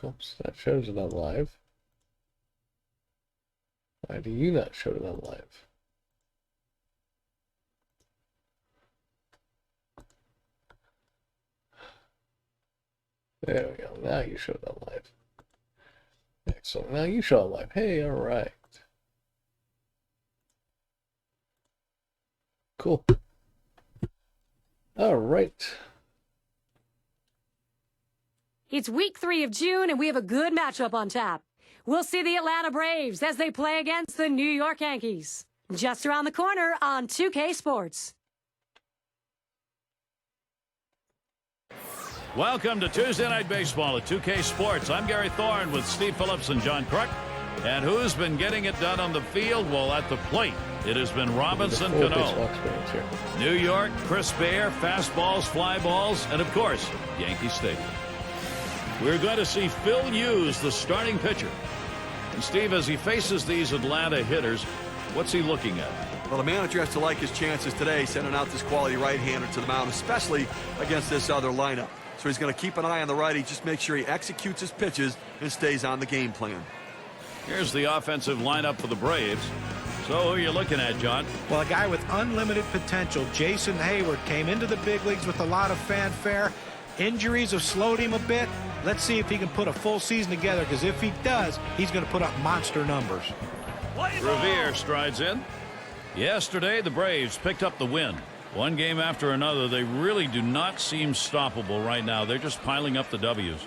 Oops, that shows it on live. Why do you not show it on live? There we go. Now you show it on live. Excellent. Now you show it live. Hey, all right. Cool. All right. It's week 3 of June, and we have a good matchup on tap. We'll see the Atlanta Braves as they play against the New York Yankees. Just around the corner on 2K Sports. Welcome to Tuesday Night Baseball at 2K Sports. I'm Gary Thorne with Steve Phillips and John Crook. And who's been getting it done on the field? Well, at the plate, it has been Robinson Cano. New York, crisp air, fastballs, fly balls, and of course, Yankee Stadium. We're going to see Phil Hughes, the starting pitcher. And Steve, as he faces these Atlanta hitters, what's he looking at? Well, the manager has to like his chances today, sending out this quality right-hander to the mound, especially against this other lineup. So he's going to keep an eye on the righty, just make sure he executes his pitches and stays on the game plan. Here's the offensive lineup for the Braves. So who are you looking at, John? Well, a guy with unlimited potential, Jason Hayward, came into the big leagues with a lot of fanfare. Injuries have slowed him a bit. Let's see if he can put a full season together, because if he does, he's going to put up monster numbers. Revere strides in. Yesterday, the Braves picked up the win. One game after another, they really do not seem stoppable right now. They're just piling up the W's.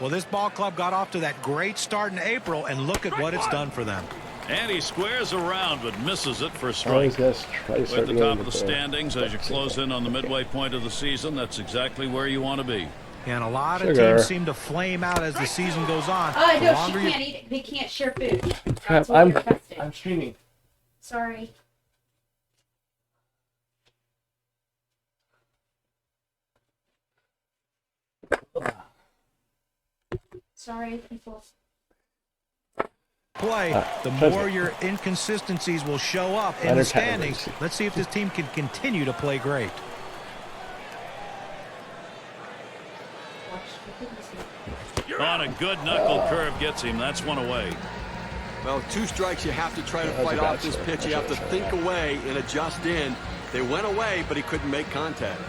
Well, this ball club got off to that great start in April, and look at what it's done for them. And he squares around but misses it for a strike. At the top of the standings as you close in on the midway point of the season, that's exactly where you want to be. And a lot of teams seem to flame out as the season goes on. Oh, no, she can't eat it. They can't share food. Crap, I'm streaming. Sorry. Sorry, people. Play, the more your inconsistencies will show up in the standings. Let's see if this team can continue to play great. On a good knuckle curve gets him. That's one away. Well, 2 strikes, you have to try to fight off this pitch. You have to think away and adjust in. They went away, but he couldn't make contact.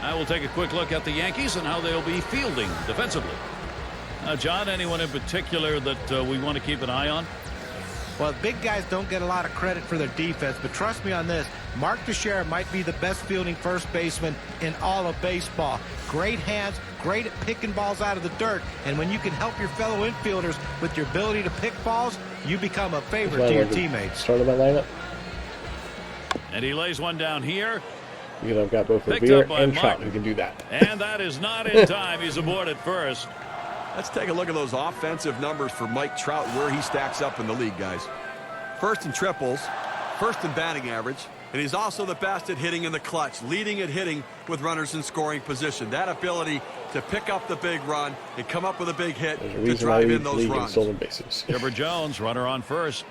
I will take a quick look at the Yankees and how they'll be fielding defensively. John, anyone in particular that we want to keep an eye on? Well, big guys don't get a lot of credit for their defense, but trust me on this, Mark Teixeira might be the best fielding first baseman in all of baseball. Great hands, great at picking balls out of the dirt, and when you can help your fellow infielders with your ability to pick balls, you become a favorite to your teammates. Start of my lineup. And he lays one down here. Because I've got both Revere and Trout who can do that. And that is not in time. He's aboard at first. Let's take a look at those offensive numbers for Mike Trout, where he stacks up in the league, guys. First in triples, first in batting average, and he's also the best at hitting in the clutch, leading at hitting with runners in scoring position. That ability to pick up the big run and come up with a big hit to drive in those runs. Chipper Jones, runner on first.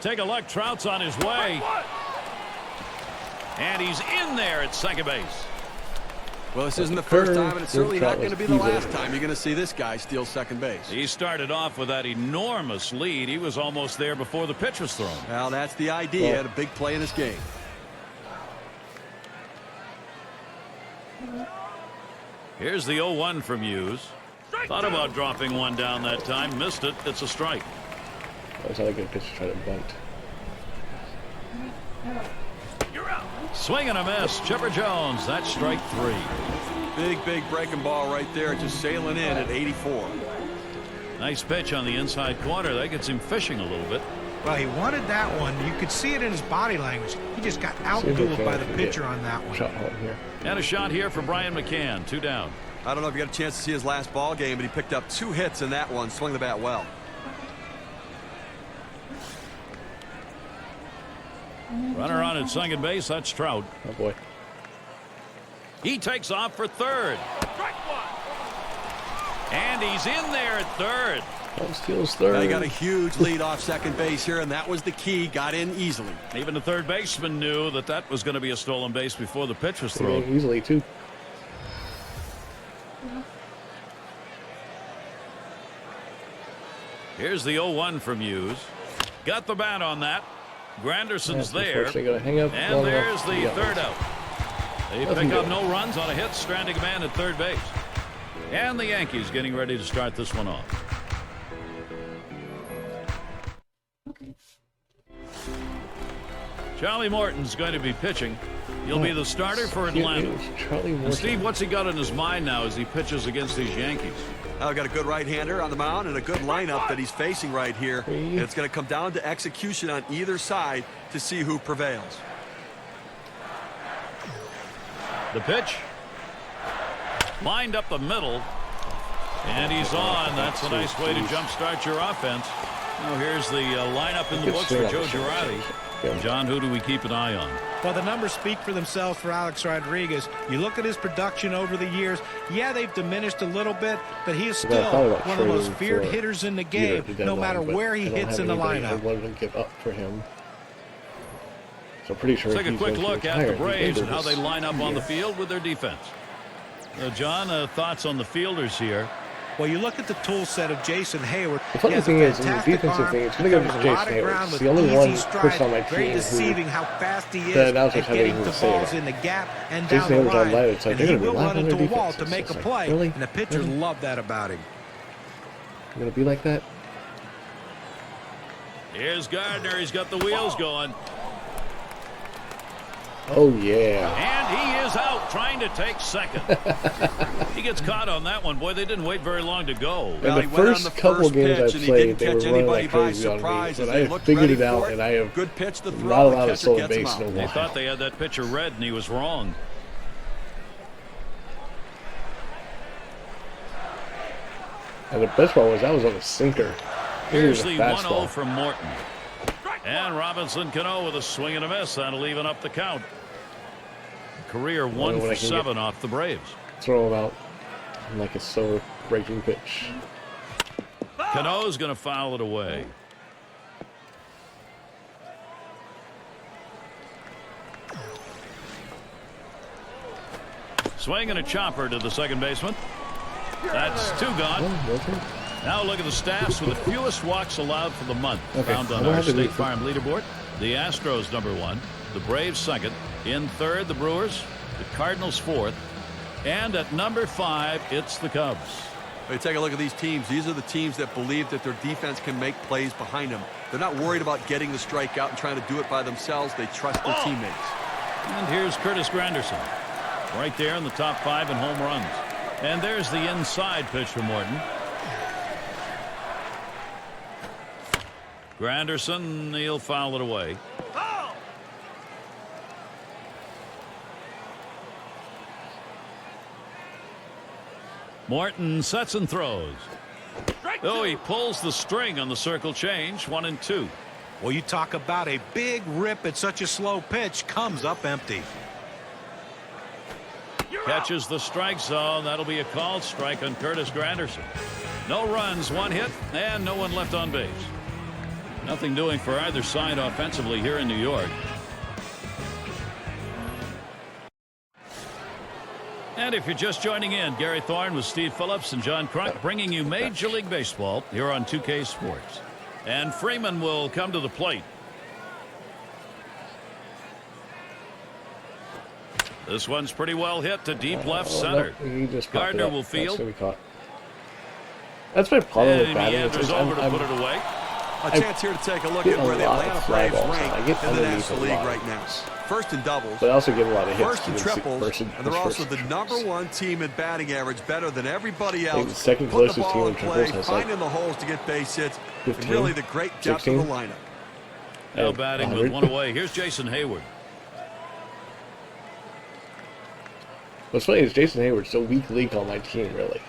Take a look. Trout's on his way. And he's in there at second base. Well, this isn't the first time, and it's certainly not going to be the last time you're going to see this guy steal second base. He started off with that enormous lead. He was almost there before the pitch was thrown. Well, that's the idea. Had a big play in this game. Here's the 0-1 from Hughes. Thought about dropping one down that time. Missed it. It's a strike. That's not a good pitch to try to bunt. Swing and a miss. Chipper Jones. That's strike 3. Big breaking ball right there, just sailing in at 84. Nice pitch on the inside corner. That gets him fishing a little bit. Well, he wanted that one. You could see it in his body language. He just got outdueled by the pitcher on that one. And a shot here for Brian McCann. 2 down. I don't know if you got a chance to see his last ball game, but he picked up 2 hits in that one. Swung the bat well. Runner on at second base. That's Trout. Oh, boy. He takes off for third. And he's in there at third. Steals third. Now he got a huge lead off second base here, and that was the key. Got in easily. Even the third baseman knew that was going to be a stolen base before the pitch was thrown. Yeah, easily, too. Here's the 0-1 from Hughes. Got the bat on that. Granderson's there. Hang up and there's the third out. They pick up no runs on a hit, stranding a man at third base. And the Yankees getting ready to start this one off. Charlie Morton's going to be pitching. He'll be the starter for Atlanta. And Steve, what's he got in his mind now as he pitches against these Yankees? I've got a good right-hander on the mound and a good lineup that he's facing right here. And it's going to come down to execution on either side to see who prevails. The pitch. Lined up the middle. And he's on. That's a nice way to jumpstart your offense. Now here's the lineup in the books for Joe Girardi. John, who do we keep an eye on? Well, the numbers speak for themselves for Alex Rodriguez. You look at his production over the years. Yeah, they've diminished a little bit, but he is still one of the most feared hitters in the game, no matter where he hits in the lineup. I wanted to give up for him. So pretty sure. Let's take a quick look at the Braves and how they line up on the field with their defense. John, thoughts on the fielders here? Well, you look at the tool set of Jason Hayward. The funny thing is, in the defensive thing, it's going to go to Jason Hayward. It's the only one person on my team how fast he is the announcers at getting the balls in the gap and down the line. It's like and he will run into a wall to make a play, and the pitchers love that about him. Going to be like that? Here's Gardner. He's got the wheels going. Oh, yeah. And he is out trying to take second. He gets caught on that one. Boy, they didn't wait very long to go. And the first couple of games I played, they were running like crazy on me. But I have figured it out, and I have not allowed a stolen base in a while. They thought they had that pitcher read, and he was wrong. And the best part was that was on a sinker. Here's the 1-0 from Morton. And Robinson Cano with a swing and a miss. That'll even up the count. Career 1 for 7 off the Braves. Throw him out like a slower breaking pitch. Cano's going to foul it away. Swing and a chopper to the second baseman. That's 2 gone. Now look at the stats with the fewest walks allowed for the month. Found on our State Farm leaderboard. The Astros #1, the Braves 2nd, in 3rd the Brewers, the Cardinals 4th, and at #5 it's the Cubs. Hey, take a look at these teams. These are the teams that believe that their defense can make plays behind them. They're not worried about getting the strikeout and trying to do it by themselves. They trust their teammates. And here's Curtis Granderson, right there in the top 5 in home runs. And there's the inside pitch for Morton. Granderson, he'll foul it away. Morton sets and throws. Oh, he pulls the string on the circle change. 1-2. Well, you talk about a big rip at such a slow pitch, comes up empty. Catches the strike zone. That'll be a called strike on Curtis Granderson. No runs, 1 hit, and no one left on base. Nothing doing for either side offensively here in New York. And if you're just joining in, Gary Thorne with Steve Phillips and John Kruk bringing you Major League Baseball here on 2K Sports. And Freeman will come to the plate. This one's pretty well hit to deep left center. Gardner will field. That's my problem with batting. Meanders over to put it away. A chance here to take a look at where the Atlanta Braves rank in the National League right now. First in doubles, but I also get a lot of hits. First in triples, and they're also the #1 team in batting average, better than everybody else. The second closest team in triples, finding the holes to get base hits, and really the great depth of the lineup. Now batting with 1 away. Here's Jason Hayward. What's funny is Jason Hayward's so weak league on my team, really.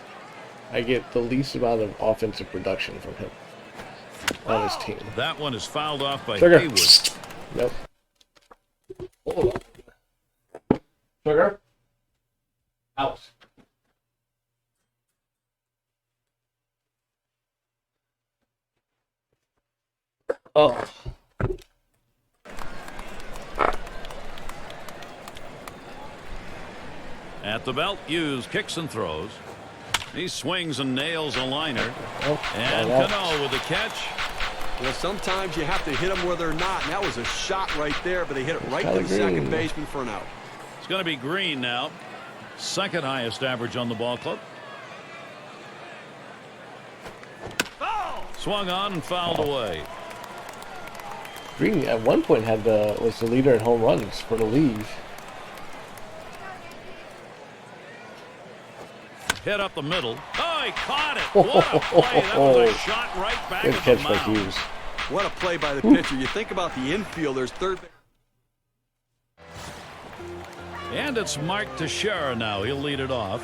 I get the least amount of offensive production from him on his team. That one is fouled off by Hayward. Nope. Hold on. Sugar. Out. Oh. At the belt, Hughes kicks and throws. He swings and nails a liner. And Cano with the catch. Well, sometimes you have to hit them where they're not. And that was a shot right there, but they hit it right to the second baseman for an out. It's going to be Green now. Second highest average on the ball club. Swung on and fouled away. Green at one point was the leader in home runs for the league. Hit up the middle. Oh, he caught it. What a play. That was a shot right back Good at catch the by mound. Hughes. What a play by the pitcher. You think about the infielders, third base. And it's Mark Teixeira now. He'll lead it off.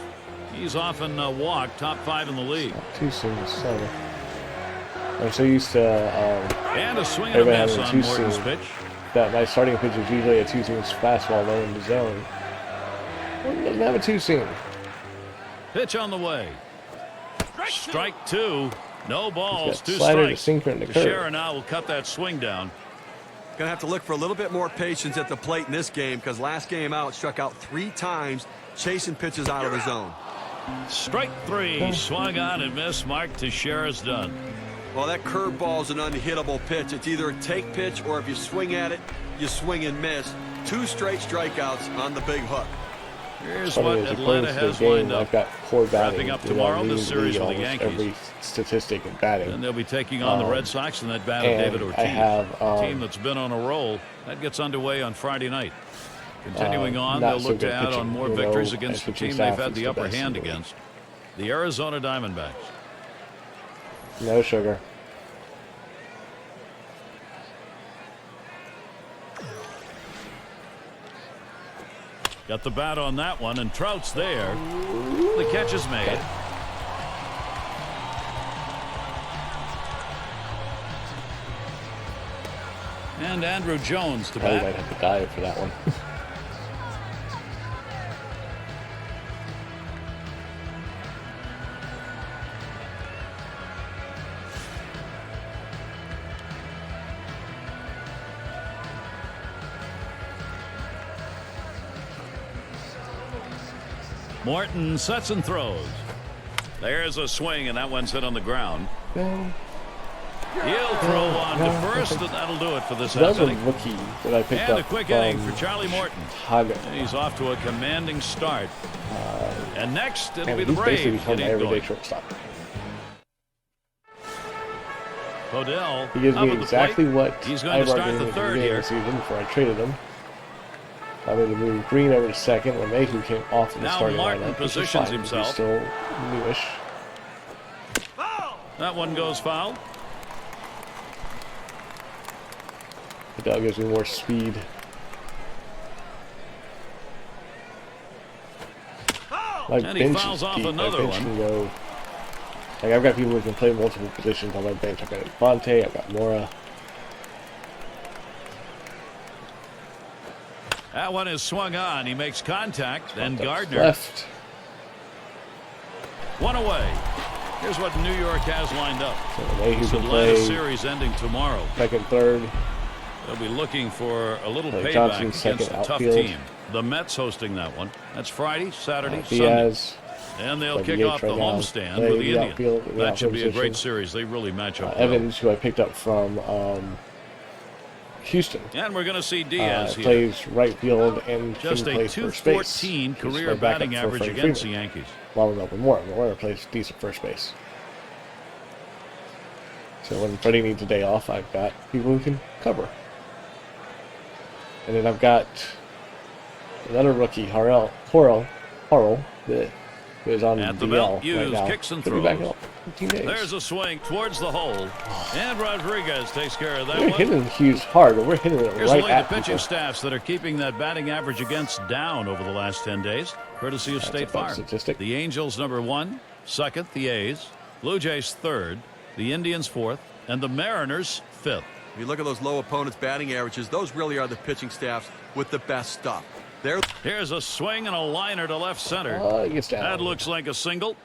He's often walked top 5 in the league. Too soon, sorry. I'm so used to And a swing and a everybody miss having on too Morton's soon. pitch. That my starting pitch is usually a 2-seam fastball low in the zone. Well, doesn't have a 2-seam. Pitch on the way. Strike 2. No balls, 2 slider to strikes. sinker and to curve. Teixeira now will cut that swing down. Gonna have to look for a little bit more patience at the plate in this game, because last game out, struck out 3 times, chasing pitches out of the zone. Strike 3. Swung on and missed. Mark Teixeira's done. Well, that curveball is an unhittable pitch. It's either a take pitch, or if you swing at it, you swing and miss. 2 straight strikeouts on the big hook. Here's Funny, what as Atlanta opposed to has the game, lined up. I've got poor batting. Wrapping up You know, tomorrow I'm this leading series the for the league Yankees. every statistic in batting. And they'll be taking on the Red Sox and that bat of and David Ortiz. I have, a team that's been on a roll. That gets underway on Friday night. Continuing on, not they'll so look to good add pitching, on more you know, victories and against the pitching team they've staff had is the the upper best in hand the league. against. The Arizona Diamondbacks. No sugar. Got the bat on that one, and Trout's there. The catch is made. And Andrew Jones to Probably bat. might have to dive for that one. Morton sets and throws. There's a swing, and that one's hit on the ground. He'll throw on to first, and that'll do it for this That was a inning. rookie that I picked And up a quick from inning for Charlie Morton. Chicago. And he's off to a commanding start. And next, it'll And be the he's basically Braves become my getting everyday going. shortstop. Odell He gives up me at the exactly plate. what He's I going to start bargained the at the third beginning here. of the season before I traded him. I made to move Green over to second when Mayhew came off of the Now starting Martin lineup. Which is positions fine, himself. He's still newish. That one goes foul. Odell gives me more speed. My And he bench fouls is off deep. My another bench one. can go. Like I've got people who can play multiple positions on my bench. I've got Devontae, I've got Mora. That one is swung on. He makes contact. Then Gardner. Left. One away. Here's what New York has lined up. So Mayhew This can Atlanta play series ending tomorrow. second, third. They'll be looking for a little Play payback Johnson's against second a tough outfield. team. The Mets hosting that one. That's Friday, Saturday, Sunday. Diaz. And they'll Play kick DH off the right now. homestand Play with the the Indians. outfield in the That should be a outfield great position. series. They really match up well. Evans, who I picked up from Houston. And we're going to see Diaz here. Plays right field and Just can a play first base. 214 He's career my backup batting for average Freddie against the Freeman, Yankees. along with Open Moore. Moore plays decent first base. So when Freddie needs a day off, I've got people who can cover. And then I've got another rookie, Harrell, who is on At the DL belt, right Hughes now. kicks and Could be back throws. in 15 days. There's a swing towards the hole. And Rodriguez takes care of that We're one. hitting Hughes hard, but we're hitting it Here's right a look at at the pitching people. staffs that are keeping that batting average against down over the last 10 days, courtesy of That's State a fun Farm. statistic. The Angels number 1, second the A's, Blue Jays third, the Indians fourth, and the Mariners fifth. If you look at those low opponents' batting averages, those really are the pitching staffs with the best stuff. They're Here's a swing and a liner to left center. He gets down. That looks like a single.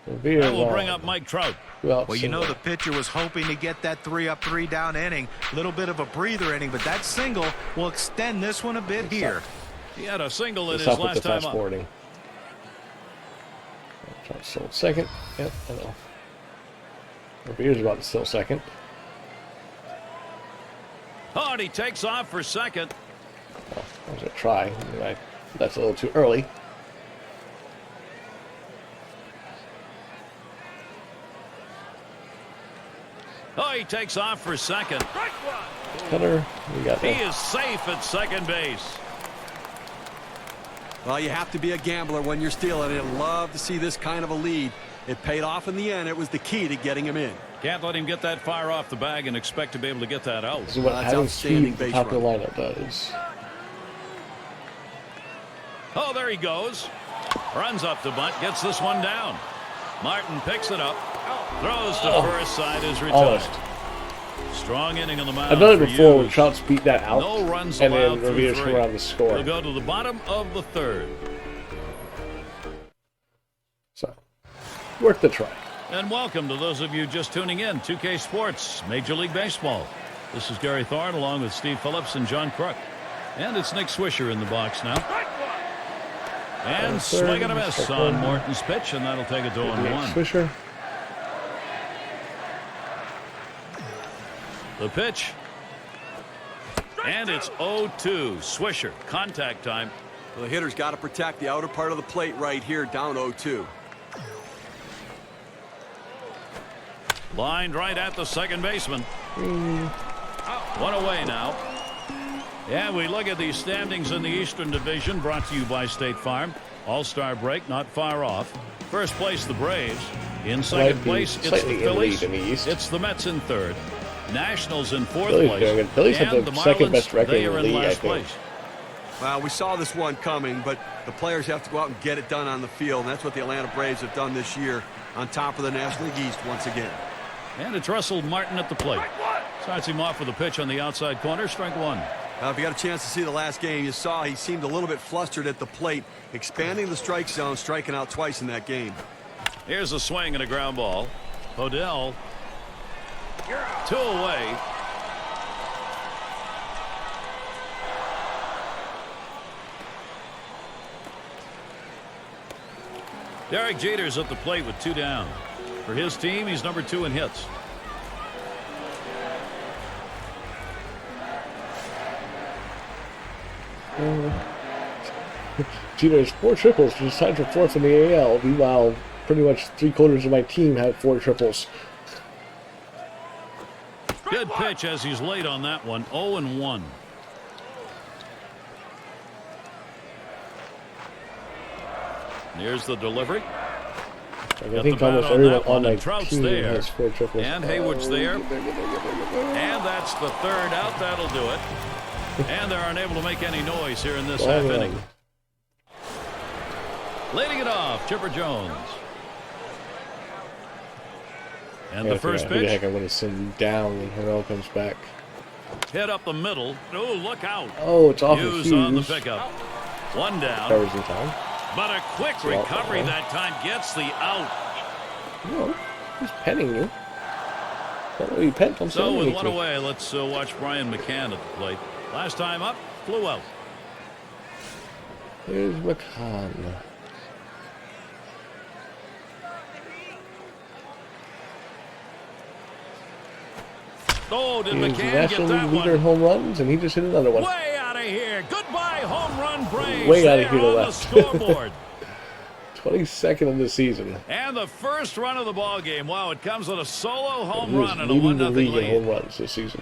That will bring up Mike Trout. Well, you know the pitcher was hoping to get that 3-up, 3-down inning. Little bit of a breather inning, but that single will extend this one a bit here. He had a single in his last time up. Trout still second. Yep, I know. Revere's about to still second. Oh, and he takes off for second. Well, that was a try. That's a little too early. Oh, he takes off for second. Cutter, we got that. He is safe at second base. Well, you have to be a gambler when you're stealing it. Love to see this kind of a lead. It paid off in the end. It was the key to getting him in. Can't let him get that far off the bag and expect to be able to get that out. This is what having speed at the top of the lineup does. Oh, there he goes. Runs up the bunt, gets this one down. Martin picks it up, throws to first, side is retired. Almost. Strong inning on the mound. I've done it before when Trout's beat that out. No runs and allowed then Revere's come around the score. We'll go to the bottom of the third. So, worth the try. And welcome to those of you just tuning in. 2K Sports, Major League Baseball. This is Gary Thorne along with Steve Phillips and John Crook. And it's Nick Swisher in the box now. And swing and a miss on Morton's pitch, and that'll take it to 0-1. Swisher. The pitch. And it's 0-2. Swisher. Contact time. Well, the hitter's got to protect the outer part of the plate right here, down 0-2. Lined right at the second baseman. One away now. And we look at these standings in the Eastern Division, brought to you by State Farm. All-Star break not far off. First place, the Braves. In second place, it's the Phillies. It's the Mets in third. Nationals in fourth place. Phillies have the second best record in the league, I think. Well, we saw this one coming, but the players have to go out and get it done on the field. And that's what the Atlanta Braves have done this year on top of the National League East once again. And it's Russell Martin at the plate. Starts him off with a pitch on the outside corner. Strike one. If you got a chance to see the last game, you saw he seemed a little bit flustered at the plate, expanding the strike zone, striking out twice in that game. Here's a swing and a ground ball. Odell. 2 away. Derek Jeter's at the plate with 2 down. For his team, he's number 2 in hits. Jeter has 4 triples, just tied for 4th in the AL. Meanwhile, pretty much 3/4 of my team have 4 triples. Good pitch as he's late on that one. 0-1. Here's the delivery. I think almost everyone on my Trout's team there. has 4 triples. And Hayward's there. And that's the third out. That'll do it. And they're unable to make any noise here in this half inning. Leading it off, Chipper Jones. And the first pitch. Who the heck I want to send him down when Harrell comes back. Hit up the middle. Oh, look out. Oh, it's off of Hughes Hughes. On the pickup. One down. Covers in time. But a quick recovery that time gets the out. No, he's petting you. He pet him. So with one away, let's watch Brian McCann at the plate. Last time up, flew out. Here's McCann. Oh, did He's McCann the get National that League leader one? in home runs, and he just hit another one. Way out of here. Goodbye, home run Braves. Way out of They're here to on left. the scoreboard. 22nd of the season. And the first run of the ball game. Wow, it comes with a solo home He is run and a leading the 1-0 league in lead. home runs this season.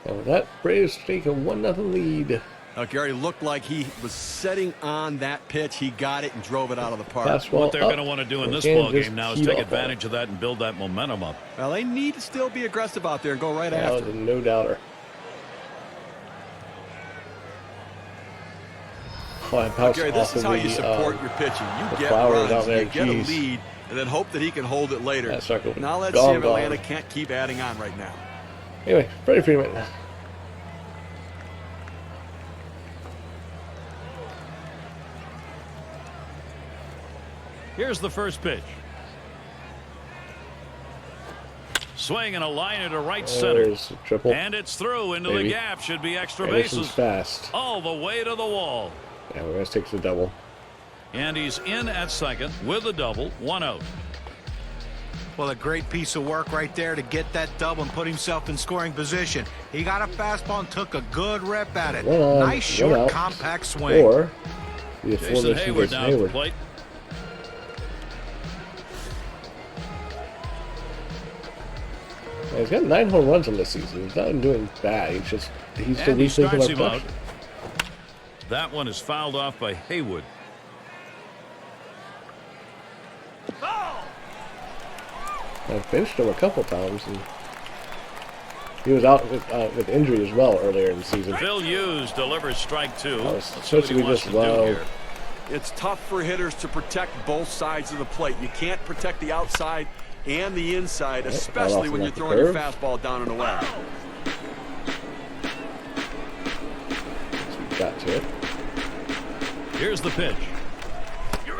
And that Braves take a 1-0 lead. Gary looked like he was setting on that pitch. He got it and drove it out of the park. Fastball What they're up. going to want to do in this McCann ball just game now is teed take off advantage of that and build that momentum up. Well, they need to still be aggressive out there and go right That after. was a no doubter. Oh, I bounced Gary, this off is of how you the, support your pitching. You the get flowers runs, out there. you get a Jeez. lead, and then hope that he can hold it later. That circle Now let's gone, see if Atlanta gone. can't keep adding on right now. Anyway, Freddie Freeman. Here's the first pitch. Swing and a liner to right center. There's a triple. And it's through into Maybe. the gap. Should be extra Granderson's bases. fast. All the way to the wall. Yeah, we're going to take the double. And he's in at second with a double. 1 out. Well, a great piece of work right there to get that double and put himself in scoring position. He got a fastball and took a good rep at it. One on, Nice, one short, out. compact swing. Or the Jason aforementioned Hayward Jason down at the Hayward. plate. Yeah, he's got 9 home runs on this season. He's not doing bad. He's just he's still And he weak link in starts our him out. production. That one is fouled off by Haywood. I've benched him a couple times, and he was out with injury as well earlier in the season. Phil Hughes delivers strike 2. was Let's see what supposed he to be wants just to do low. here. It's tough for hitters to protect both sides of the plate. You can't protect the outside and the inside, especially when you're throwing your fastball down and away. Got to it. Here's the pitch.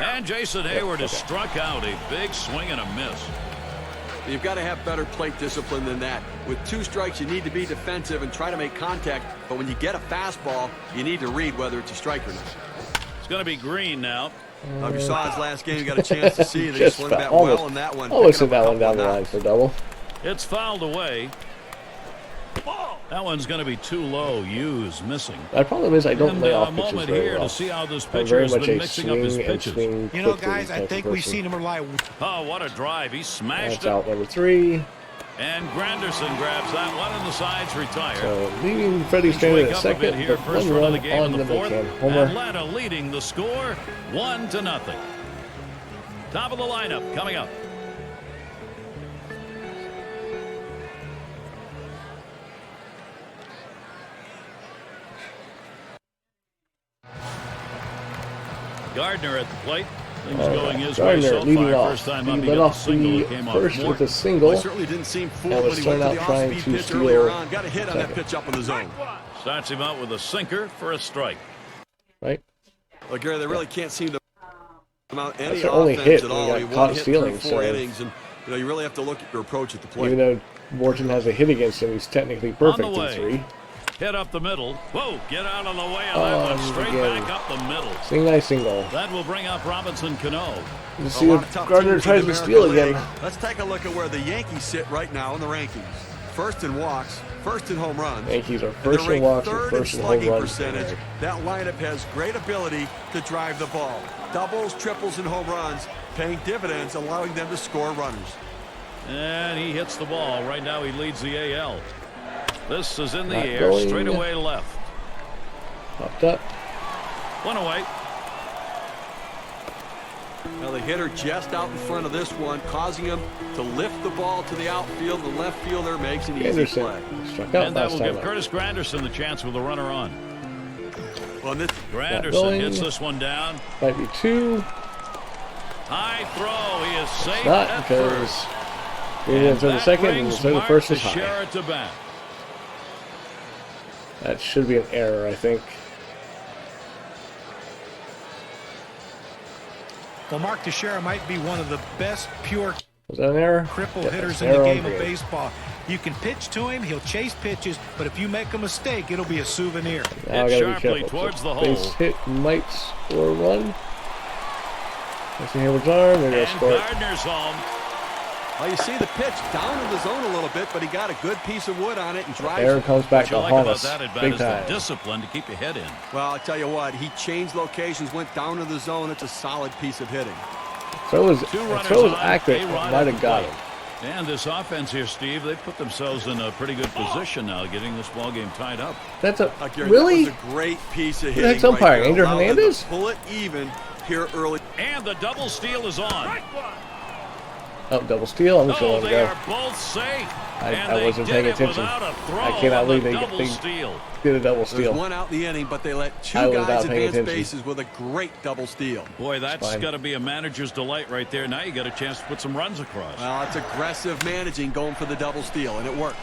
And Jason Hayward is struck out. A big swing and a miss. You've got to have better plate discipline than that. With 2 strikes, you need to be defensive and try to make contact. But when you get a fastball, you need to read whether it's a strike or not. It's going to be Green now. If you saw his last game, you got a chance to see that he Just swung that almost- well in that one. Almost picking hit up that a one down the couple of line knocks. for double. It's fouled away. That one's going to be too low. Hughes missing. My problem is I don't And lay a off pitches moment very here well. to see how this I'm pitcher very has much been a mixing up his swing and pitches. swing You know, quickly guys, I type of think we've person. seen him rely. Oh, what a drive. He smashed That's it. out number 3. And Granderson grabs that one and the sides retire. So leaving Freddie stranded at second, here. but First 1 run of run the game on in the the 4th. backhand homer. Atlanta leading the score 1-0. Top of the lineup coming up. Gardner at the plate. Things going his way Gardner so leading far. off. First time He up, he led got the off single the that came off first with Morton. a single. Well, he certainly didn't seem fooled And when was he went to turned the out trying off-speed to pitch steal earlier on. Got a hit on that second. pitch up in the zone. Starts him out with a sinker for a strike. Right? Well, Gary, they really can't seem to mount any That's their only offense hit at when he all. got He caught won hit stealing, through 4 so- innings, and you really have to look at your approach at the plate. Even though Morton has a hit against him, he's technically perfect On in the way. 3. Hit up the middle. Whoa, get out of the way of that one. Straight again. back up the middle. Single. That will bring up Robinson Cano. You A see lot what of tough Gardner teams in tries the to steal American again. League. Let's take a look at where the Yankees sit right now in the rankings. First in walks, first in home runs. Yankees are And first they're in ranked walks and third in first in home slugging runs. percentage. That lineup has great ability to drive the ball. Doubles, triples, and home runs, paying dividends, allowing them to score runners. And he hits the ball. Right now he leads the AL. This is in the Not air. going. Straight away left. Popped up. One away. Now the hitter just out in front of this one, causing him to lift the ball to the outfield. The left fielder makes an easy play. Granderson struck out And that last will time give out. Curtis Granderson the chance with a runner on. Well, this Granderson going. gets this one down. Might be 2. High throw. He is safe Not at because first. we didn't throw the that second and brings so the Mark first was high. Teixeira to bat. That should be an error, I think. Well, Mark Teixeira might be one of the best pure Was that an error? cripple Yeah, hitters that's in the error on game of green. baseball. You can pitch to him, he'll chase pitches, but if you make a mistake, it'll be a souvenir. Now I Hit gotta be sharply careful. towards the Base hole. hit might score 1. That's Hayward's arm. They're gonna And score it. Gardner's home. well, you see the pitch down in the zone a little bit, but he got a good piece of wood on it and drives Aaron it. comes back What to you like haunt about us that at bat big is the time. discipline to keep your head in. Well, I'll tell you what, he changed locations, went down to the zone. It's a solid piece of hitting. Throw was Two runners was on, accurate. A-Rod Might at the have got plate. him. And this offense here, Steve, they put themselves in a pretty good position now, getting this ball game tied up. That's a Gary, really. That was a great piece of Who the hitting. heck's umpiring? right Andrew there, allowing them Hernandez? to pull it even here early. And the double steal is on. Oh, double steal. I'm just Oh, going to they go. are both safe. I wasn't paying attention. I cannot believe they did a double steal. There's one out in the inning, but they let two I was guys not paying advance attention. bases with a great double steal. Boy, that's fine. got to be a manager's delight right there. Now you got a chance to put some runs across. Well, it's aggressive managing going for the double steal, and it worked.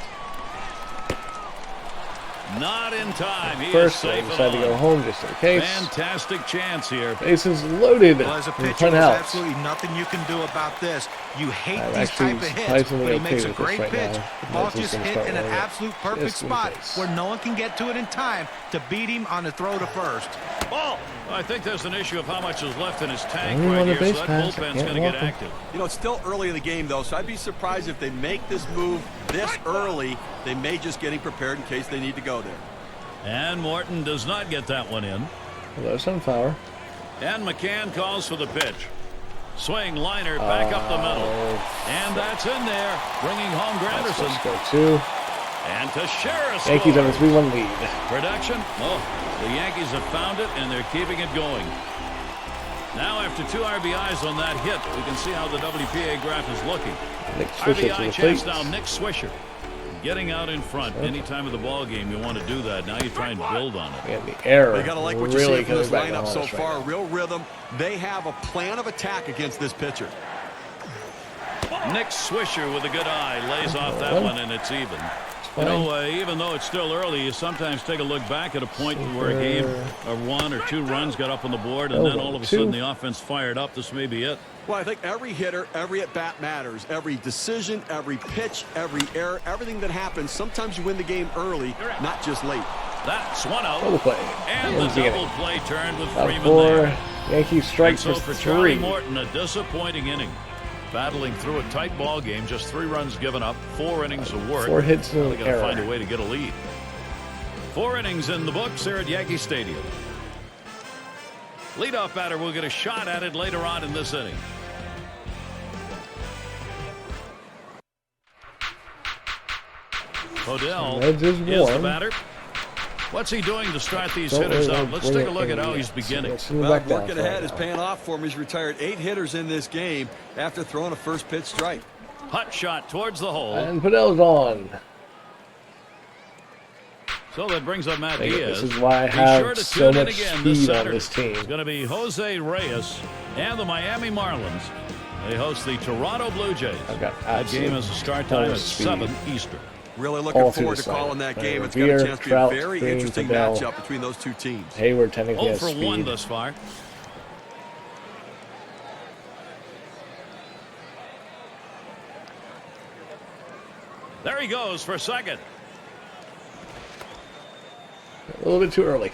Not in time. He First, is I safe and decided to go on. home just in case. Fantastic chance here. Bases loaded. Well, as a pitcher, Punt there's outs. absolutely nothing you can do about this. You hate I'm these actually type of hits, surprisingly but he okay makes a with this great right pitch. now. The ball's That's just gonna hit start in an running it. absolute perfect Just in spot case. where no one can get to it in time to beat him on the throw to first. Ball. I think there's an issue of how much is left in his tank Only right on a here, base so that pass. I bullpen's can't going to get walk him. active. You know, it's still early in the game, though, so I'd be surprised if they make this move this early. They may just get him prepared in case they need to go there. And Morton does not get that one in. Hello, Sunflower. And McCann calls for the pitch. Swing liner back up the middle. And that's in there, bringing home Granderson. Let's go two. And Teixeira scores. Yankees have a 3-1 lead. Production? Oh, the Yankees have found it, and they're keeping it going. Now, after 2 RBIs on that hit, we can see how the WPA graph is looking. Nick Swisher to RBI the chance plate. now, Nick Swisher. Getting out in front any time of the ball game, you want to do that. Now you try and build on it. And the error. You got to like what really you see from this coming back lineup so behind us right far. now. Real rhythm. They have a plan of attack against this pitcher. Nick Swisher with a good eye lays off that one, and it's even. You know, even though it's still early, you sometimes take a look back at a point where a game or 1 or 2 runs got up on the board, and then all of a sudden the offense fired up. This may be it. Well, I think every hitter, every at-bat matters. Every decision, every pitch, every error, everything that happens. Sometimes you win the game early, not just late. That's one out. Double play. And the double play turned with Freeman 4. there. Yankees strike And so for for Charlie 3. Morton, a disappointing inning. Battling through a tight ball game, just 3 runs given up, 4 innings of work. 4 hits Now and they an got to error. find a way to get a lead. 4 innings in the books here at Yankee Stadium. Leadoff batter will get a shot at it later on in this inning. Odell Reds is is the warm. batter. What's he doing to start these Don't hitters really out? Let's bring take a it look in at how yet. he's beginning. Let's move Well, back down working for ahead right is now. paying off for him. He's retired 8 hitters in this game after throwing a first pitch strike. Hot shot towards the hole. And Padell's on. So that brings up Matt Diaz. This is why I Be have sure to so tune in much again speed this on Saturday. this team. It's going to be Jose Reyes and the Miami Marlins. They host the Toronto Blue Jays. I've got That game has a start time at 7 Eastern. Really looking All through forward the to calling side. that game. It's Revere, got a chance to be a Trout, very Green, interesting Padell. matchup between those two teams. Hayward technically 0 has for speed. 1 thus far. There he goes for second. A little bit too early.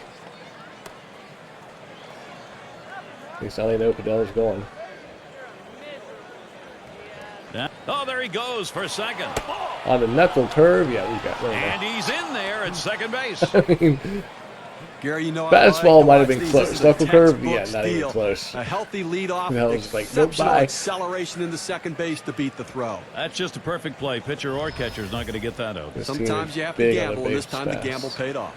At least now they know Padell's going. Yeah. Oh, there he goes for second. On the knuckle curve, yeah, we got And he's in there at second base. I mean, Gary, you know, fastball I might like have been to watch close. these. This is a Knuckle curve, textbook yeah, not even steal. close. A healthy leadoff, That was like, nope, exceptional bye. acceleration into second base to beat the throw. That's just a perfect play. Pitcher or catcher is not going to get that out. This team Sometimes is you have to big on the gamble, and this base time the pass. gamble paid off.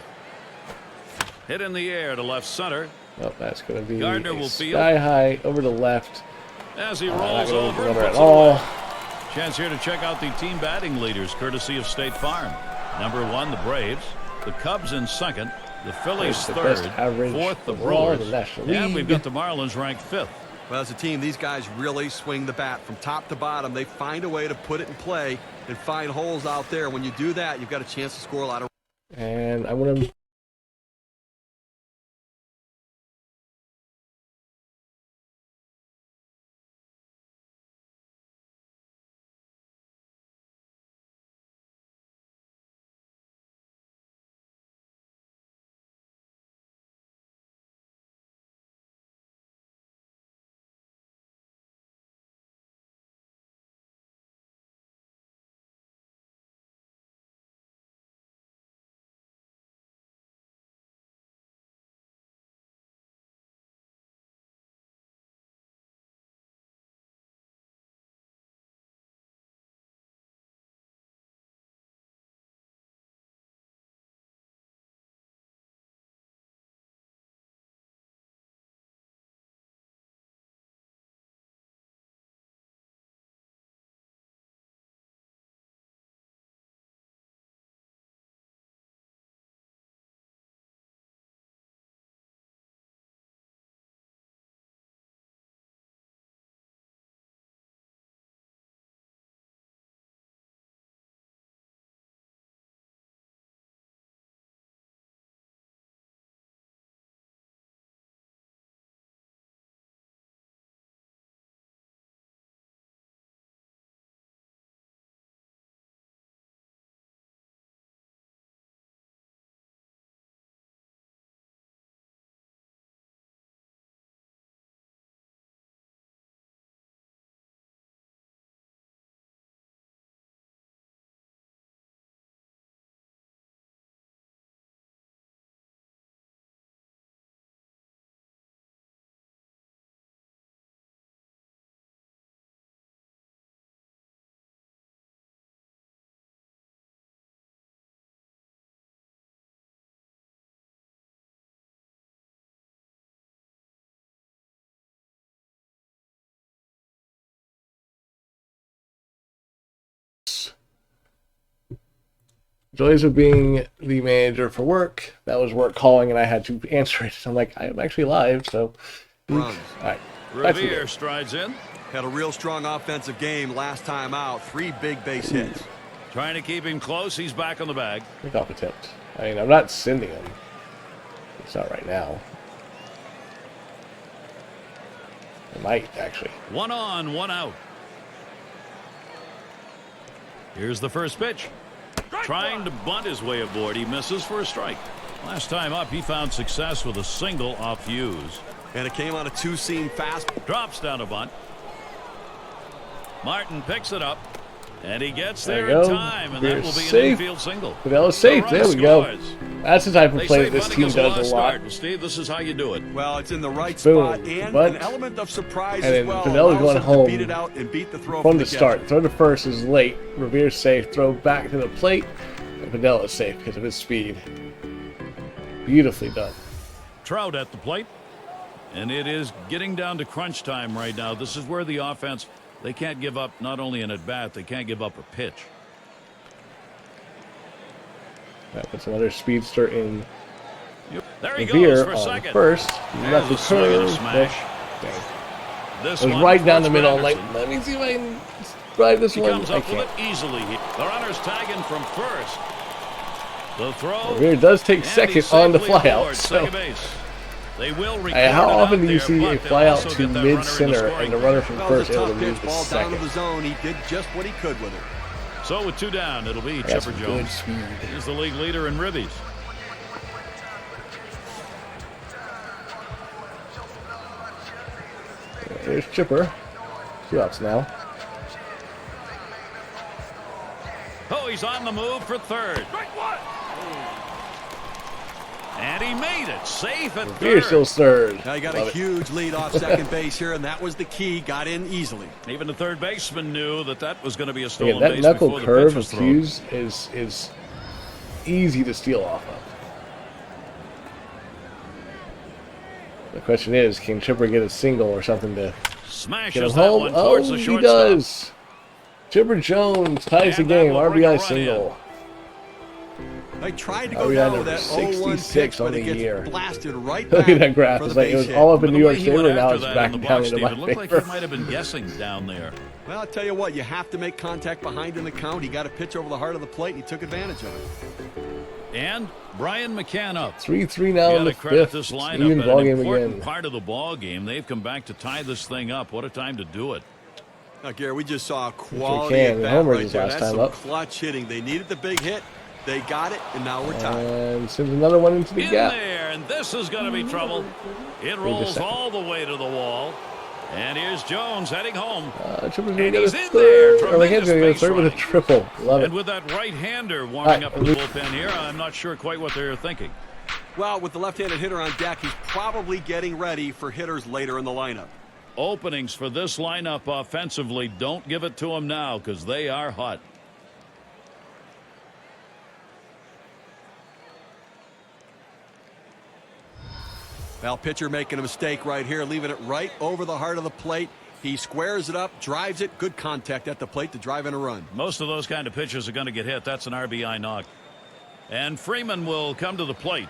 Hit in the air to left center Oh, that's going to be Gardner a will field. sky high over the left. as he Not rolls going over to and run puts at it all. away. Chance here to check out the team batting leaders, courtesy of State Farm. Number 1, the Braves. The Cubs in second. The Phillies It's the best third. average 4th, the overall in Brewers. the National And we've League. got the Marlins ranked 5th. Well, as a team, these guys really swing the bat from top to bottom. They find a way to put it in play and find holes out there. When you do that, you've got a chance to score a lot of And I want to Joys of being the manager for work. That was work calling, and I had to answer it. I'm like, I'm actually live, so. Runs. All right. Revere strides in. Had a real strong offensive game last time out. 3 big base hits. Trying to keep him close. He's back on the bag. Kickoff attempt. I mean, I'm not sending him. It's not right now. I might, actually. 1 on, 1 out. Here's the first pitch. Trying to bunt his way aboard. He misses for a strike. Last time up, he found success with a single off Hughes. And it came on a 2-seam fast. Drops down a bunt. Martin picks it up. And he gets There there you in go. time. And We're that will be safe. an infield single. Fidel is safe. The There run we go. scores. That's the type of They play say this bunting team is does lost a lot. start. Well, Steve, this is how you do it. Well, it's in the right Boom. spot and Bunt. an element of surprise And as then well. Fidel's Allows going him to home beat it out and beat the throw From the the start. catcher. Throw to first is late. Revere's safe. Throw back to the plate. And Fidel is safe because of his speed. Beautifully done. Trout at the plate. And it is getting down to crunch time right now. This is where the offense, they can't give up not only an at-bat, they can't give up a pitch. That puts another speedster in There he Revere goes for on second. first. There's Left a the swing and a curve. smash. Dang. This It was one right down the towards middle. I'm like, Granderson. let me see if I can drive this He one. comes I up with can't. it easily. The runner's tagging from first. The throw. Revere does take and second he's on the safely aboard flyout. So, second base. They will record how it often out do you there, see but a they'll flyout also to get that runner in the mid-center scoring and the runner from That was first a able tough to move pitch, to ball down to second? the zone. He did just what he could with it. So with 2 down, it'll be That's Chipper good Jones. speed. He's the league leader in ribbies. There's Chipper. 2 outs now. Oh, he's on the move for third. And he made it. Safe at Revere still third. third. Now you got Love a it. huge lead off second base here, and that was the key. Got in easily. Even the third baseman knew that that was going to be a stolen Again, that base knuckle before the curve pitch was of thrown. Hughes is easy to steal off of. The question is, can Chipper get a single or something to get him Smashes that home? one Oh, towards the he shortstop. does. Chipper Jones ties the And that game. will bring a RBI run single. I tried to go RBI down number with that 0-1 pitch, 66 but on it the gets year. blasted right Look back at that graph. for It's the like it base was hit. all up in But New the York way he favor, went and now after it's that back in the down box, into my Steve, it looked like favor. he might have been guessing down there. Well, I'll tell you what, you have to make contact behind in the count. He got a pitch over the heart of the plate, and he took advantage of it. And Brian McCann up. 3-3 now You in got the to credit fifth. this It's lineup even at ball an game important again. part of the ball game. They've come back to tie this thing up. What a time to do it. Now, Gary, we just saw a quality McCann, at bat homers right his there. last That's time some up. clutch hitting. They needed the big hit. They got it, and now we're tied. And sends another one into the In gap. there, and this is going to be trouble. It rolls second. all the way to the wall. And here's Jones heading home. Chipper's going And to he's get a in there. third. Or McCann's going to get a Tremendous third with a base triple. Love it. And with that right-hander warming All up right. in the bullpen here, I'm not sure quite what they're thinking. Well, with the left-handed hitter on deck, he's probably getting ready for hitters later in the lineup. Openings for this lineup offensively, don't give it to them now because they are hot. Well, pitcher making a mistake right here, leaving it right over the heart of the plate. He squares it up, drives it, good contact at the plate to drive in a run. Most of those kind of pitches are going to get hit. That's an RBI knock. And Freeman will come to the plate.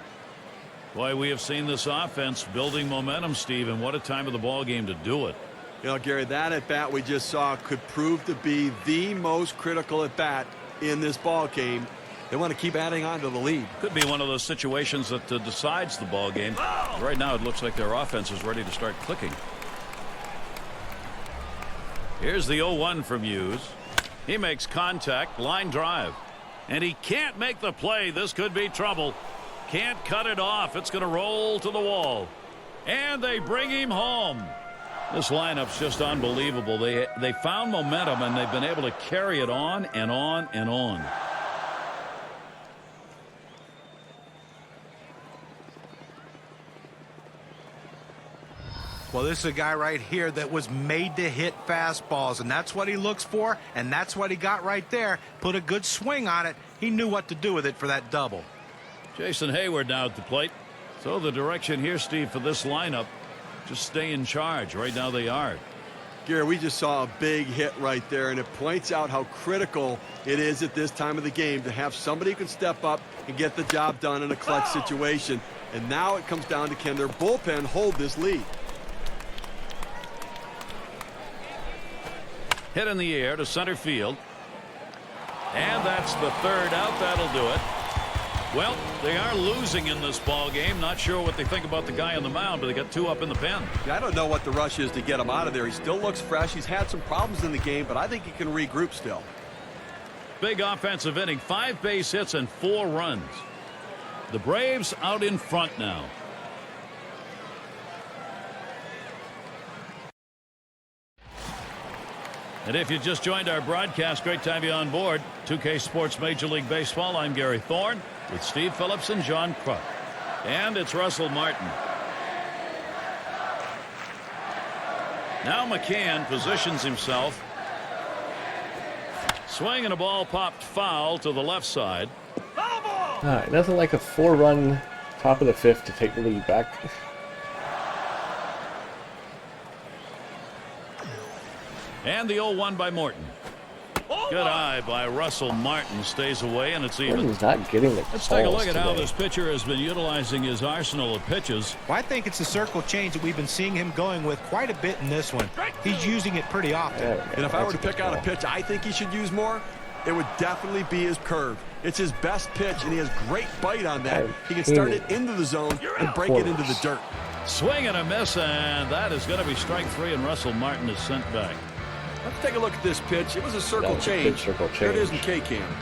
Boy, we have seen this offense building momentum, Steve, and what a time of the ball game to do it. You know, Gary, that at-bat we just saw could prove to be the most critical at-bat in this ball game. They want to keep adding on to the lead. Could be one of those situations that decides the ball game. Right now it looks like their offense is ready to start clicking. Here's the 0-1 from Hughes. He makes contact, line drive. And he can't make the play. This could be trouble. Can't cut it off. It's going to roll to the wall. And they bring him home. This lineup's just unbelievable. They found momentum, and they've been able to carry it on and on and on. Well, this is a guy right here that was made to hit fastballs, and that's what he looks for, and that's what he got right there. Put a good swing on it. He knew what to do with it for that double. Jason Hayward now at the plate. So the direction here, Steve, for this lineup, just stay in charge. Right now they are. Gary, we just saw a big hit right there, and it points out how critical it is at this time of the game to have somebody who can step up and get the job done in a clutch situation. And now it comes down to, can their bullpen hold this lead? Hit in the air to center field. And that's the third out. That'll do it. Well, they are losing in this ball game. Not sure what they think about the guy on the mound, but they got 2 up in the pen. Yeah, I don't know what the rush is to get him out of there. He still looks fresh. He's had some problems in the game, but I think he can regroup still. Big offensive inning, 5 base hits and 4 runs. The Braves out in front now. And if you just joined our broadcast, great to have you on board. 2K Sports Major League Baseball. I'm Gary Thorne with Steve Phillips and John Kruk. And it's Russell Martin. Now McCann positions himself. Swing and a ball popped foul to the left side. All right, nothing like a 4-run top of the 5th to take the lead back. And the 0-1 by Morton. Good eye by Russell Martin. Stays away, and it's even. Morton's not getting the Let's take a look at how today. this pitcher has been utilizing his arsenal of pitches. Well, I think it's a circle change that we've been seeing him going with quite a bit in this one. He's using it pretty often. And if I were to pick out a pitch I think he should use more, it would definitely be his curve. It's his best pitch, and he has great bite on that. He can start it into the zone and break it into the dirt. Swing and a miss, and that is going to be strike 3, and Russell Martin is sent back. Let's take a look at this pitch. It was a circle That was a good change. circle Here it is in change. K-Cam.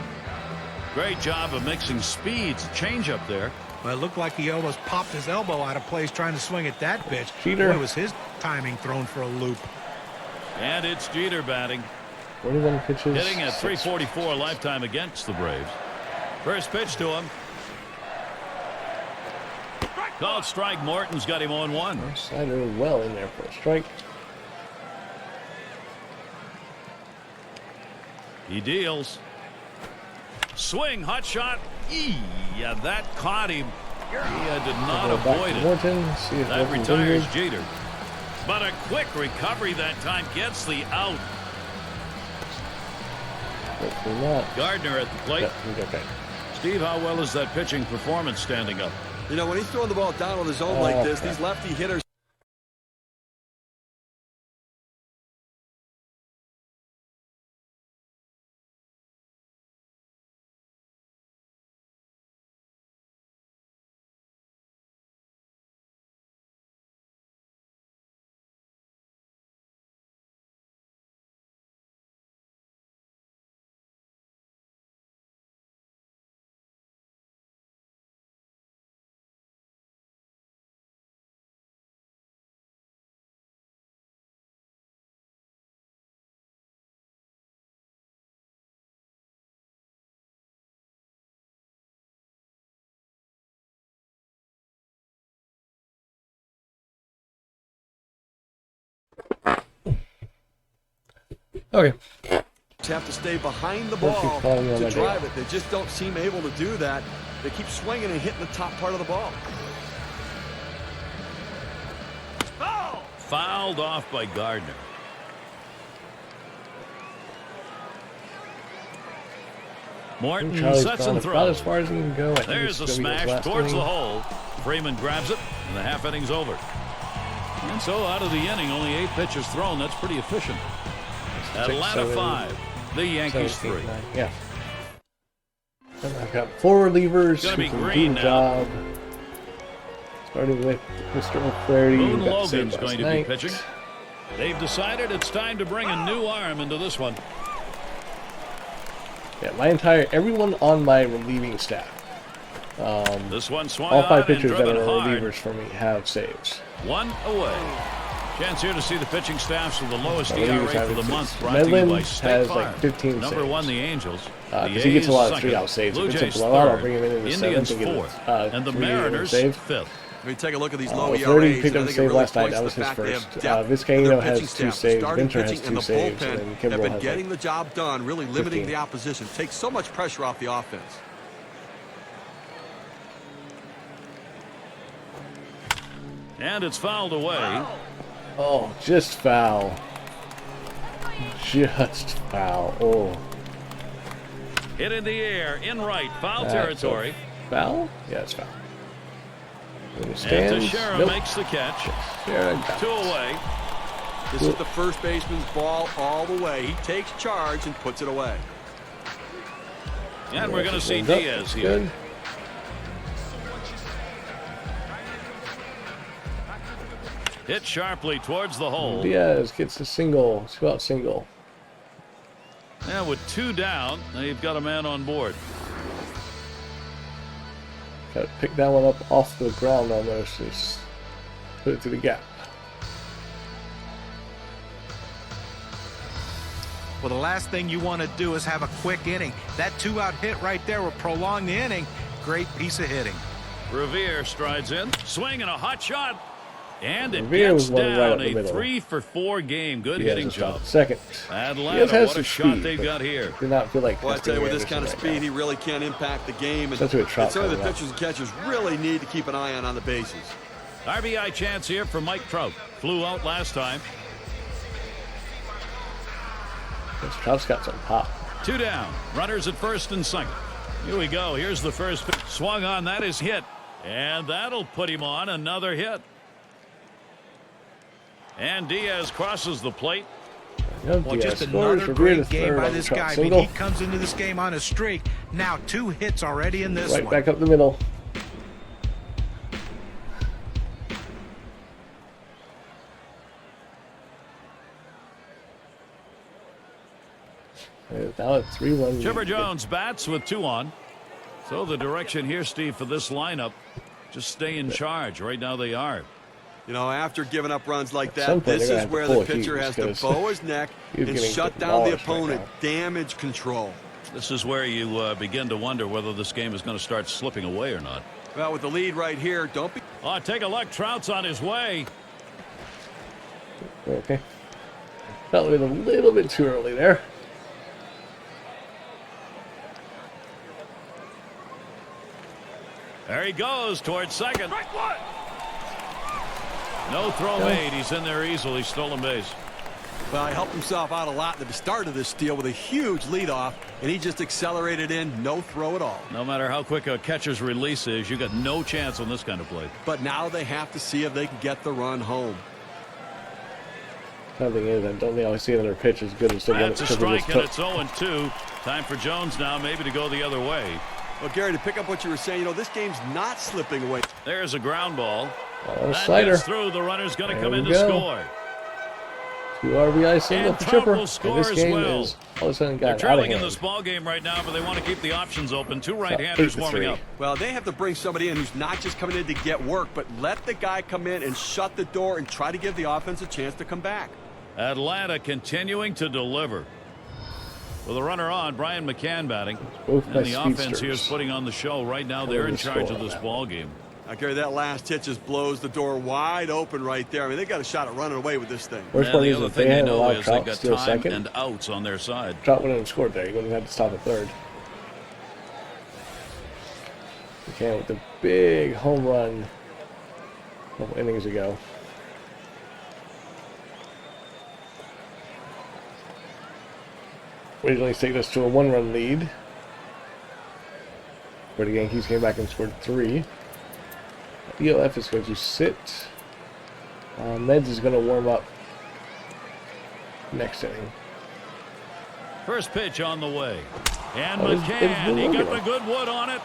Great job of mixing speeds. Change up there. Well, it looked like he almost popped his elbow out of place trying to swing at that pitch. Jeter. Boy, was his timing thrown for a loop. And it's Jeter batting. 41 pitches. Hitting at 344 lifetime against the Braves. First pitch to him. Called strike. Morton's got him on 1. Slider well in there for a strike. He deals. Swing, hot shot. Yeah, that caught him. He did not Go back avoid to it. Morton, see if That Morton's retires injured. Jeter. But a quick recovery that time gets the out. Hopefully not. Gardner at the plate. Yeah, he's okay. Steve, how well is that pitching performance standing up? You know, when he's throwing the ball down on his own like this, these lefty hitters. Okay. Have to stay behind the ball to drive it. They just don't seem able to do that. They keep swinging and hitting the top part of the ball. Fouled off by Gardner. Morton Charlie's sets gone and about as throws. far as he can go. I think There's it's a gonna be his smash last towards the inning. hole. Freeman grabs it, and the half inning's over. And so out of the inning, only 8 pitches thrown. That's pretty efficient. Atlanta 5, the Yankees 3. Yeah. And I've got 4 relievers Gonna who be can green do the now. job. Starting with Mr. O'Flaherty. Boone who got saved Logan's last going to be night. pitching. They've decided it's time to bring a new arm into this one. Yeah, everyone on my relieving staff. This one swung All 5 on and pitchers that driven are hard. relievers for me have saves. 1 away. Chance here to see the pitching staffs with the lowest Relievers ERA have for the saves. month. Brought to you Medlin by State has Farm. like 15 Number saves. 1, the Angels. Because he gets a lot of 3-out saves. Blue If it's Jays a blowout, I'll 3rd, bring him in the Indians 7th and get 4th, and the 3 innings Mariners save. 5th. I mean, take a look at these low O'Flaherty ERAs. picked and up I a think it save really last night. points That to was the his fact they first. have depth in Vizcaino their has pitching 2 staff. saves. Starting Venture has pitching 2 and the saves. bullpen And then have Kimbrel been has getting the job done, really limiting 15. the opposition. Takes so much pressure off the offense. And it's fouled away. Oh, just foul. Just foul. Oh. Hit in the air, in right, foul That's territory. Foul? Yeah, it's foul. And Stands. Teixeira Nope. makes the catch. Teixeira got 2 it. away. This is the first baseman's ball all the way. He takes charge and puts it away. And we're going to see Warmed up. Diaz here. Good. Hit sharply towards the hole. Diaz gets a single. 2-out single. And with 2 down, now you've got a man on board. Got to pick that one up off the ground almost. Just put it to the gap. Well, the last thing you want to do is have a quick inning. That 2-out hit right there will prolong the inning. Great piece of hitting. Revere strides in. Swing and a hot shot. And it Revere gets was one right up down. the A middle. 3-for-4 game. Good Diaz hitting is down job. second. Atlanta, Diaz has what a some shot speed, they've but got here. Did not feel like Well, I tell you, with this Granderson kind of right speed, now. he really can't impact the game. And Especially with Trout some of the coming up. pitchers and catchers really need to keep an eye on the bases. RBI chance here for Mike Trout. Flew out last time. This Trout's got some pop. 2 down. Runners at first and second. Here we go. Here's the first pitch. Swung on. That is hit. And that'll put him on another hit. And Diaz crosses the plate. Well, Well, Diaz just scores. another Revere great to game third by on the this Trout guy. I mean, single. he comes into this game on a streak. Now 2 hits already in this Right one. back up the middle. Now a 3-1 Chipper lead. Jones bats with 2 on. So the direction here, Steve, for this lineup, just stay in charge. Right now they are. You know, after giving up runs like some that, point this they're is gonna where have to the pull a pitcher Hughes has to because bow his neck he's and getting shut down the demolished right opponent. now. Damage control. This is where you begin to wonder whether this game is going to start slipping away or not. Well, with the lead right here, don't be. Oh, take a look. Trout's on his way. Okay. Felt it a little bit too early there. There he goes towards second. No throw made. He's in there easily. Stolen base. Well, he helped himself out a lot at the start of this steal with a huge leadoff, and he just accelerated in, no throw at all. No matter how quick a catcher's release is, you got no chance on this kind of play. But now they have to see if they can get the run home. The thing is, I don't think I'll see another pitch as good as the one That's a that Clippers strike, just and took. it's 0-2. Time for Jones now maybe to go the other way. Well, Gary, to pick up what you were saying, you know, this game's not slipping away. There's a ground ball. Oh, That slider. gets through. The runner's going to There come we in to go. score. 2 RBI single And for Trout Chipper. will And score this as game well. is all of a sudden They're got out of trailing in hand. this ball game right now, but they want to keep the options open. 2 About right-handers 8-3. warming up. Well, they have to bring somebody in who's not just coming in to get work, but let the guy come in and shut the door and try to give the offense a chance to come back. Atlanta continuing to deliver. With a runner on, Brian McCann batting. Both And nice the offense speedsters. here is putting on the show. Right now, they're in charge of this ball game. Now, Gary, that last hit just blows the door wide open right there. I mean, they got a shot at running away with this thing. Worst And part the is other if thing they they had know allowed is they've Trout got still time second, and outs on their side. Trout wouldn't have scored there. He wouldn't have had to stop at third. McCann with the big home run a couple innings ago. Originally taking us to a 1-run lead. Where the Yankees came back and scored 3. ELF is going to sit. Meds is going to warm up next inning. First pitch on the way. And Oh, it's McCann, he Blue got Logo. the good wood on it.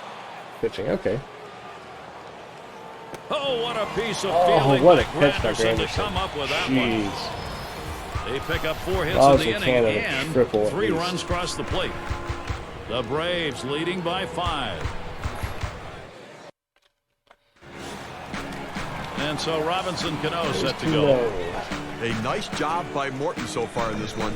Pitching, okay. Oh, what a piece of Oh, fielding what a by catch by Granderson to Granderson. come up with that Jeez. one. They pick up 4 hits Oh, in the so inning Canada and triple at 3 least. runs cross the plate. The Braves leading by 5. And so Robinson Cano set to go. A nice job by Morton so far in this one.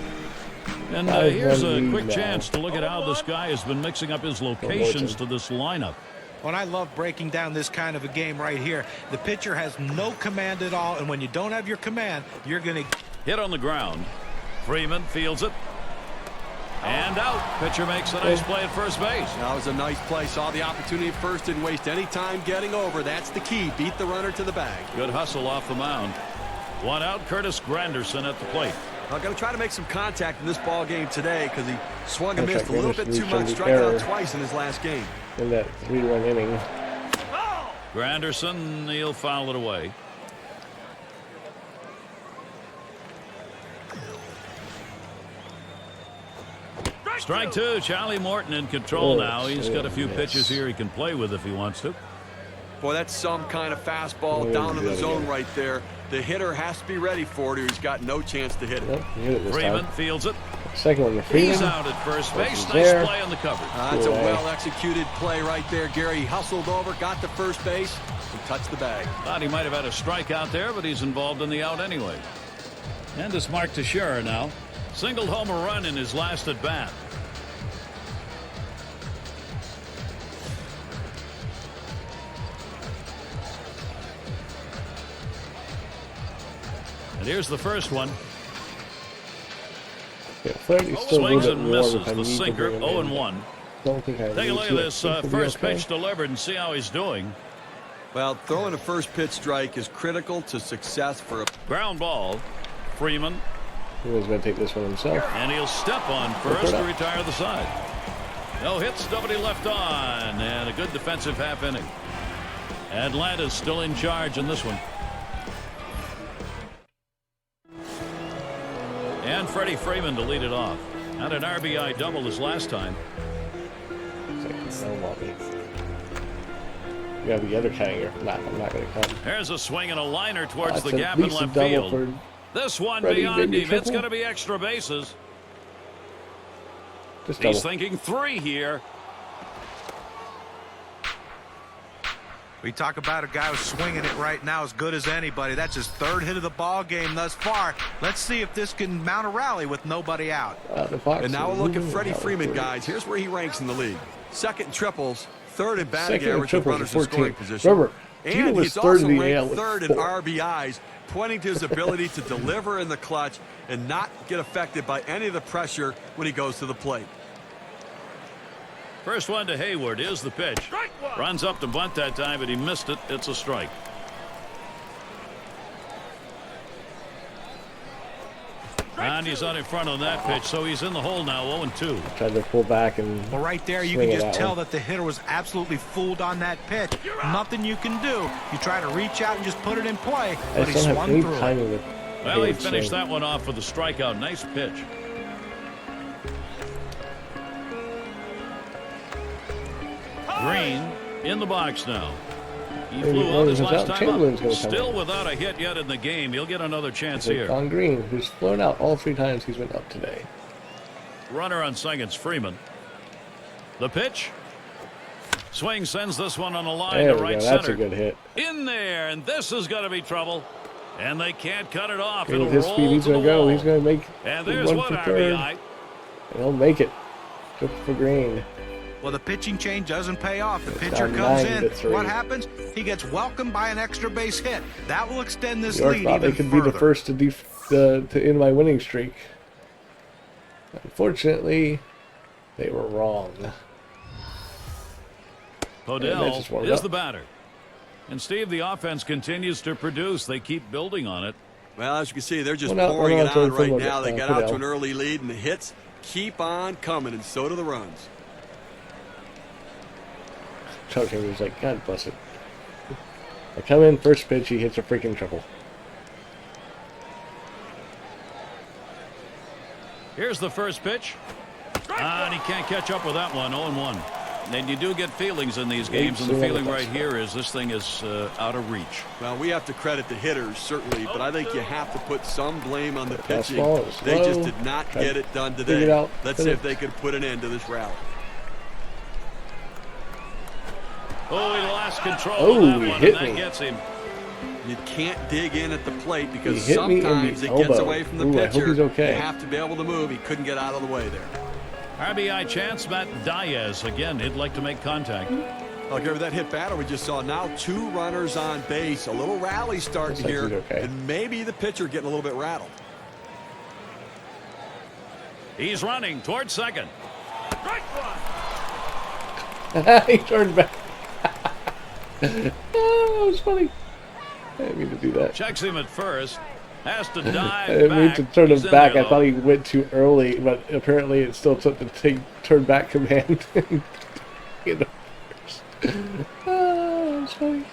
And 5-1 here's a lead quick now. chance to look at how this guy has been mixing up his locations to this lineup. When I love breaking down this kind of a game right here, the pitcher has no command at all, and when you don't have your command, you're going to Hit on the ground. Freeman fields it. And out. Pitcher makes a nice play at first base. That was a nice play. Saw the opportunity at first. Didn't waste any time getting over. That's the key. Beat the runner to the bag. Good hustle off the mound. 1 out. Curtis Granderson at the plate. I'm going to try to make some contact in this ball game today because he swung and missed a little bit Granderson too showed much, the striking out error twice in his last game. in that 3-1 inning. Granderson, he'll foul it away. Strike two. Charlie Morton in control now. He's got a few pitches here he can play with if he wants to. Boy, that's some kind of fastball down in the zone right there. The hitter has to be ready for it or he's got no chance to hit it. Yep, he hit it this Freeman time. fields it. Second one to Freeman. He's out at first base. Nice there. play on the cover. That's a well-executed play right there, Gary. He hustled over, got to first base, and touched the bag. Thought he might have had a strikeout there, but he's involved in the out anyway. And it's Mark Teixeira now. Singled home a run in his last at bat. And here's the first one. Yeah, Freddie's still Swings a and little bit misses. warm The if I need to sinker, bring him in. 0-1. Don't think I Take a need look at to. this Think he'll be first okay. pitch delivered and see how he's doing. Well, throwing a first pitch strike is critical to success for a Ground ball. Freeman. He was going to take this one himself. And he'll step on first to retire the side. No hits, nobody left on. And a good defensive half inning. Atlanta's still in charge in this one. And Freddie Freeman to lead it off. Had an RBI double his last time. It's like, no, mommy. You have the other guy in your lap. I'm not going to come. There's a swing and a liner towards That's the at gap in least a left double field. for This one Freddie, beyond maybe him. triple? It's going to be extra bases. just He's double. thinking 3 here. We talk about a guy who's swinging it right now as good as anybody. That's his 3rd hit of the ball game thus far. Let's see if this can mount a rally with nobody out. The box And now is we'll look at moving. Freddie That was Freeman, great. guys. Here's where he ranks in the league. Second in triples, 3rd in batting Second in average with triples runners and in scoring 14. position. Remember, Gino And was he's third in also the AL ranked with 3rd in 4. RBIs, pointing to his ability to deliver in the clutch and not get affected by any of the pressure when he goes to the plate. First one to Hayward is the pitch. Runs up to bunt that time, but he missed it. It's a strike. And he's on in front on that pitch, so he's in the hole now, 0-2. Tried to pull back and Well, right there, you swing can it just that tell one. that the hitter was absolutely fooled on that pitch. Nothing you can do. You try to reach out and just put it in play, I but he just don't have swung any through it. timing with Well, he Hayward's finished swing. that one off with a strikeout. Nice pitch. Green in the box now. He Maybe flew out his Williams is last out, time Chamberlain's up. gonna come Still in. without a hit yet in the game. He'll get another chance Like here. on Green, who's flown out all 3 times he's been up today. Runner on second's Freeman. The pitch. Swing sends this one on the line There to we right go. That's center. a good hit. In there, and this is going to be trouble. And they can't cut it off. With It'll his roll speed, he's to the going to go. wall. He's going to make And the there's one one for third. RBI. And he'll make it. Just for Green. Well, the pitching change doesn't pay off. The It's pitcher down comes 9-3. in. What happens? He gets welcomed by an extra base hit. That will extend this New York lead thought they even could further. be the first to end my winning streak. Unfortunately, they were wrong. And they Podell just warmed is up. the batter. And Steve, the offense continues to produce. They keep building on it. Well, as you can see, they're just Well, pouring we're it not doing on right football now. They yet, got out to Podell. an early lead, and the hits keep on coming, and so do the runs. Choking was like, God bless it. I come in, first pitch, he hits a freaking triple. Here's the first pitch. And he can't catch up with that one. 0-1. And you do get feelings in these games, and the feeling right here is this thing is out of reach. Well, we have to credit the hitters, certainly, but I think you have to put some blame on the pitching. Fastball is They just low. did not Try to get it done figure it today. out. Let's see if they could put an end to this rally. Oh, he lost control Oh, of that he one, hit and that me. gets him. You can't dig in at the plate because He hit me in the sometimes it gets elbow. away from the Ooh, I hope pitcher. he's okay. You have to be able to move. He couldn't get out of the way there. RBI chance, Matt Diaz. Again, he'd like to make contact. I'll give you that hit batter we just saw. Now 2 runners on base. A little rally starting Looks like here. he's okay. And maybe the pitcher getting a little bit rattled. He's running towards second. He turned back. Oh, that was funny. I didn't mean to do that. Checks him at first. Has to dive I didn't mean back. to turn He's him in back. there, I thought though. he went too early, but apparently it still took the turn back command. You know. That's funny.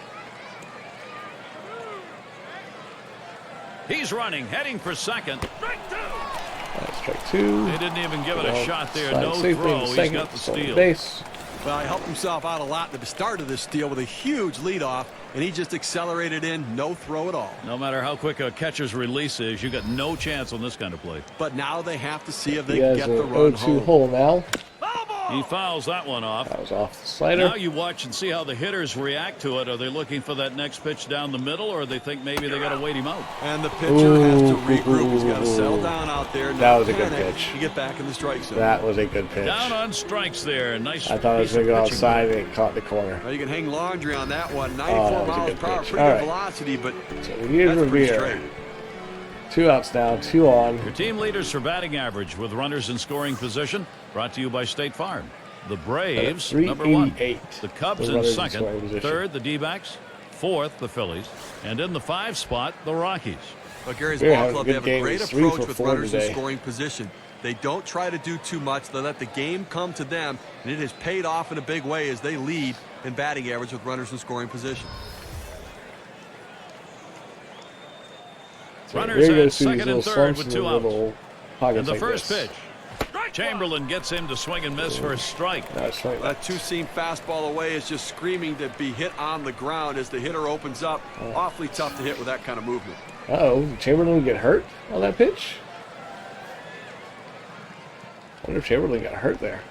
He's running, heading for second. That's strike two. They didn't even give it a shot there. Slide No safely throw. to He's second, got the stolen steal. base. Well, he helped himself out a lot at the start of this steal with a huge leadoff, and he just accelerated in, no throw at all. No matter how quick a catcher's release is, you got no chance on this kind of play. But now they have to see if they He can has get an the run 0-2 home. hole now. He fouls that one off. That was off the slider. Now you watch and see how the hitters react to it. Are they looking for that next pitch down the middle, or they think maybe they got to wait him out? And the pitcher has to regroup. He's got to settle down out there. That was a good pitch. To get back in the strike zone. That was a good pitch. Down on strikes there. Nice. I thought it was piece going to of go pitching. outside and it caught the corner. Well, you can hang laundry on that one. that 94 was a miles good per hour, pitch. pretty All good right. velocity, but So here's that's pretty Revere. straight. 2 outs now, 2 on. Your team leaders for batting average with runners in scoring position. Brought to you by State Farm. The Braves, number 1. 388. The Cubs The in runners in second. scoring position. Third, the D-backs. Fourth, the Phillies. And in the 5 spot, the Rockies. But Gary's Bear ball having a club, good they have a game. great He's 3 approach for with 4 runners today. in scoring position. They don't try to do too much. They let the game come to them, and it has paid off in a big way as they lead in batting average with runners in scoring position. So Runners there you at go, see these second little and third slumps with and 2 the outs. little pockets And the like first this. pitch. Chamberlain gets him to swing and miss for a strike. That's right. That two-seam fastball away is just screaming to be hit on the ground as the hitter opens up. Awfully tough to hit with that kind of movement. Uh-oh, did Chamberlain get hurt on that pitch? I wonder if Chamberlain got hurt there.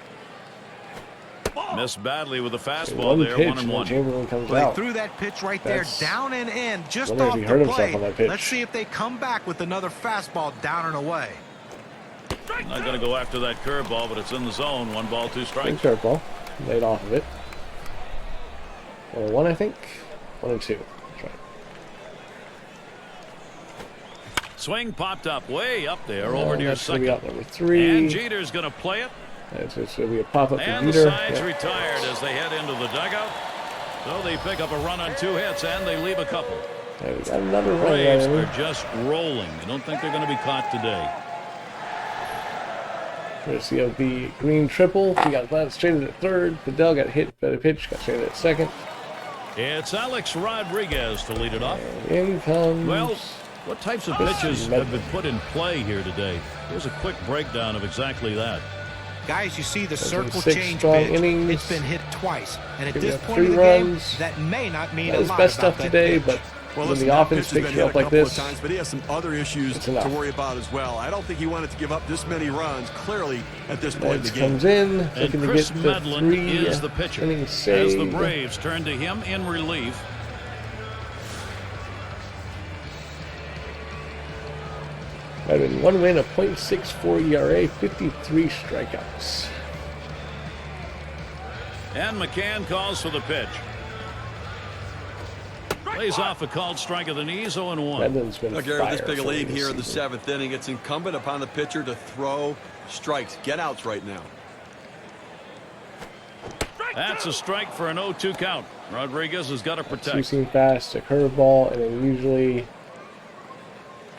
Missed badly with a fastball One there, pitch 1 and and 1. Chamberlain comes Well, he out. threw that pitch right there, That's- down and in, just wonder if off he the hurt himself plate. on that pitch. Let's see if they come back with another fastball down and away. Not going to go after that curveball, but it's in the zone. 1 ball, 2 Big strikes. curveball. Laid off of it. 1-1, I think. 1-2. That's right. Swing popped up way up there over near That's going to be second. out number 3. And Jeter's going to play it. It's going to be a pop-up for And the Jeter. side's Yeah. retired as they head into the dugout. So they pick up a run on 2 hits, and they leave a couple. There we got another run. Braves Right, are just rolling. I don't think they're going to be caught today. courtesy of the green triple. He got that straight at third. Fidel got hit by the pitch, got straight at second. It's Alex Rodriguez to lead it off. And in comes... Well, what types of pitches have been put in play here today? Here's a quick breakdown of exactly that. Guys, you see the Those are circle 6 change strong pitch. innings. It's been hit twice. And at Give me this up point 3 of the game, runs. that may not mean That a is lot best about stuff that today, pitch. but Well, when listen, the that offense pitch has been picks hit you a up like couple of this, times, but he has some other issues it's to enough. worry about as well. I don't think he wanted to give up this many runs, clearly, at this point in the Lance game. comes in, And looking to Chris get the Medlin 3 is the pitcher. inning As save. the Braves turn to him in relief. Might have been 1 win, a .64 ERA, 53 strikeouts. And McCann calls for the pitch. Lays off a called strike of the knees, 0-1. Medlin's been Now, Gary, with this fire big a for lead this here in the season. 7th inning, it's incumbent upon the pitcher to throw strikes, get outs right now. That's a strike for an 0-2 count. Rodriguez has got to protect. Two-seam fast, a curveball, and then usually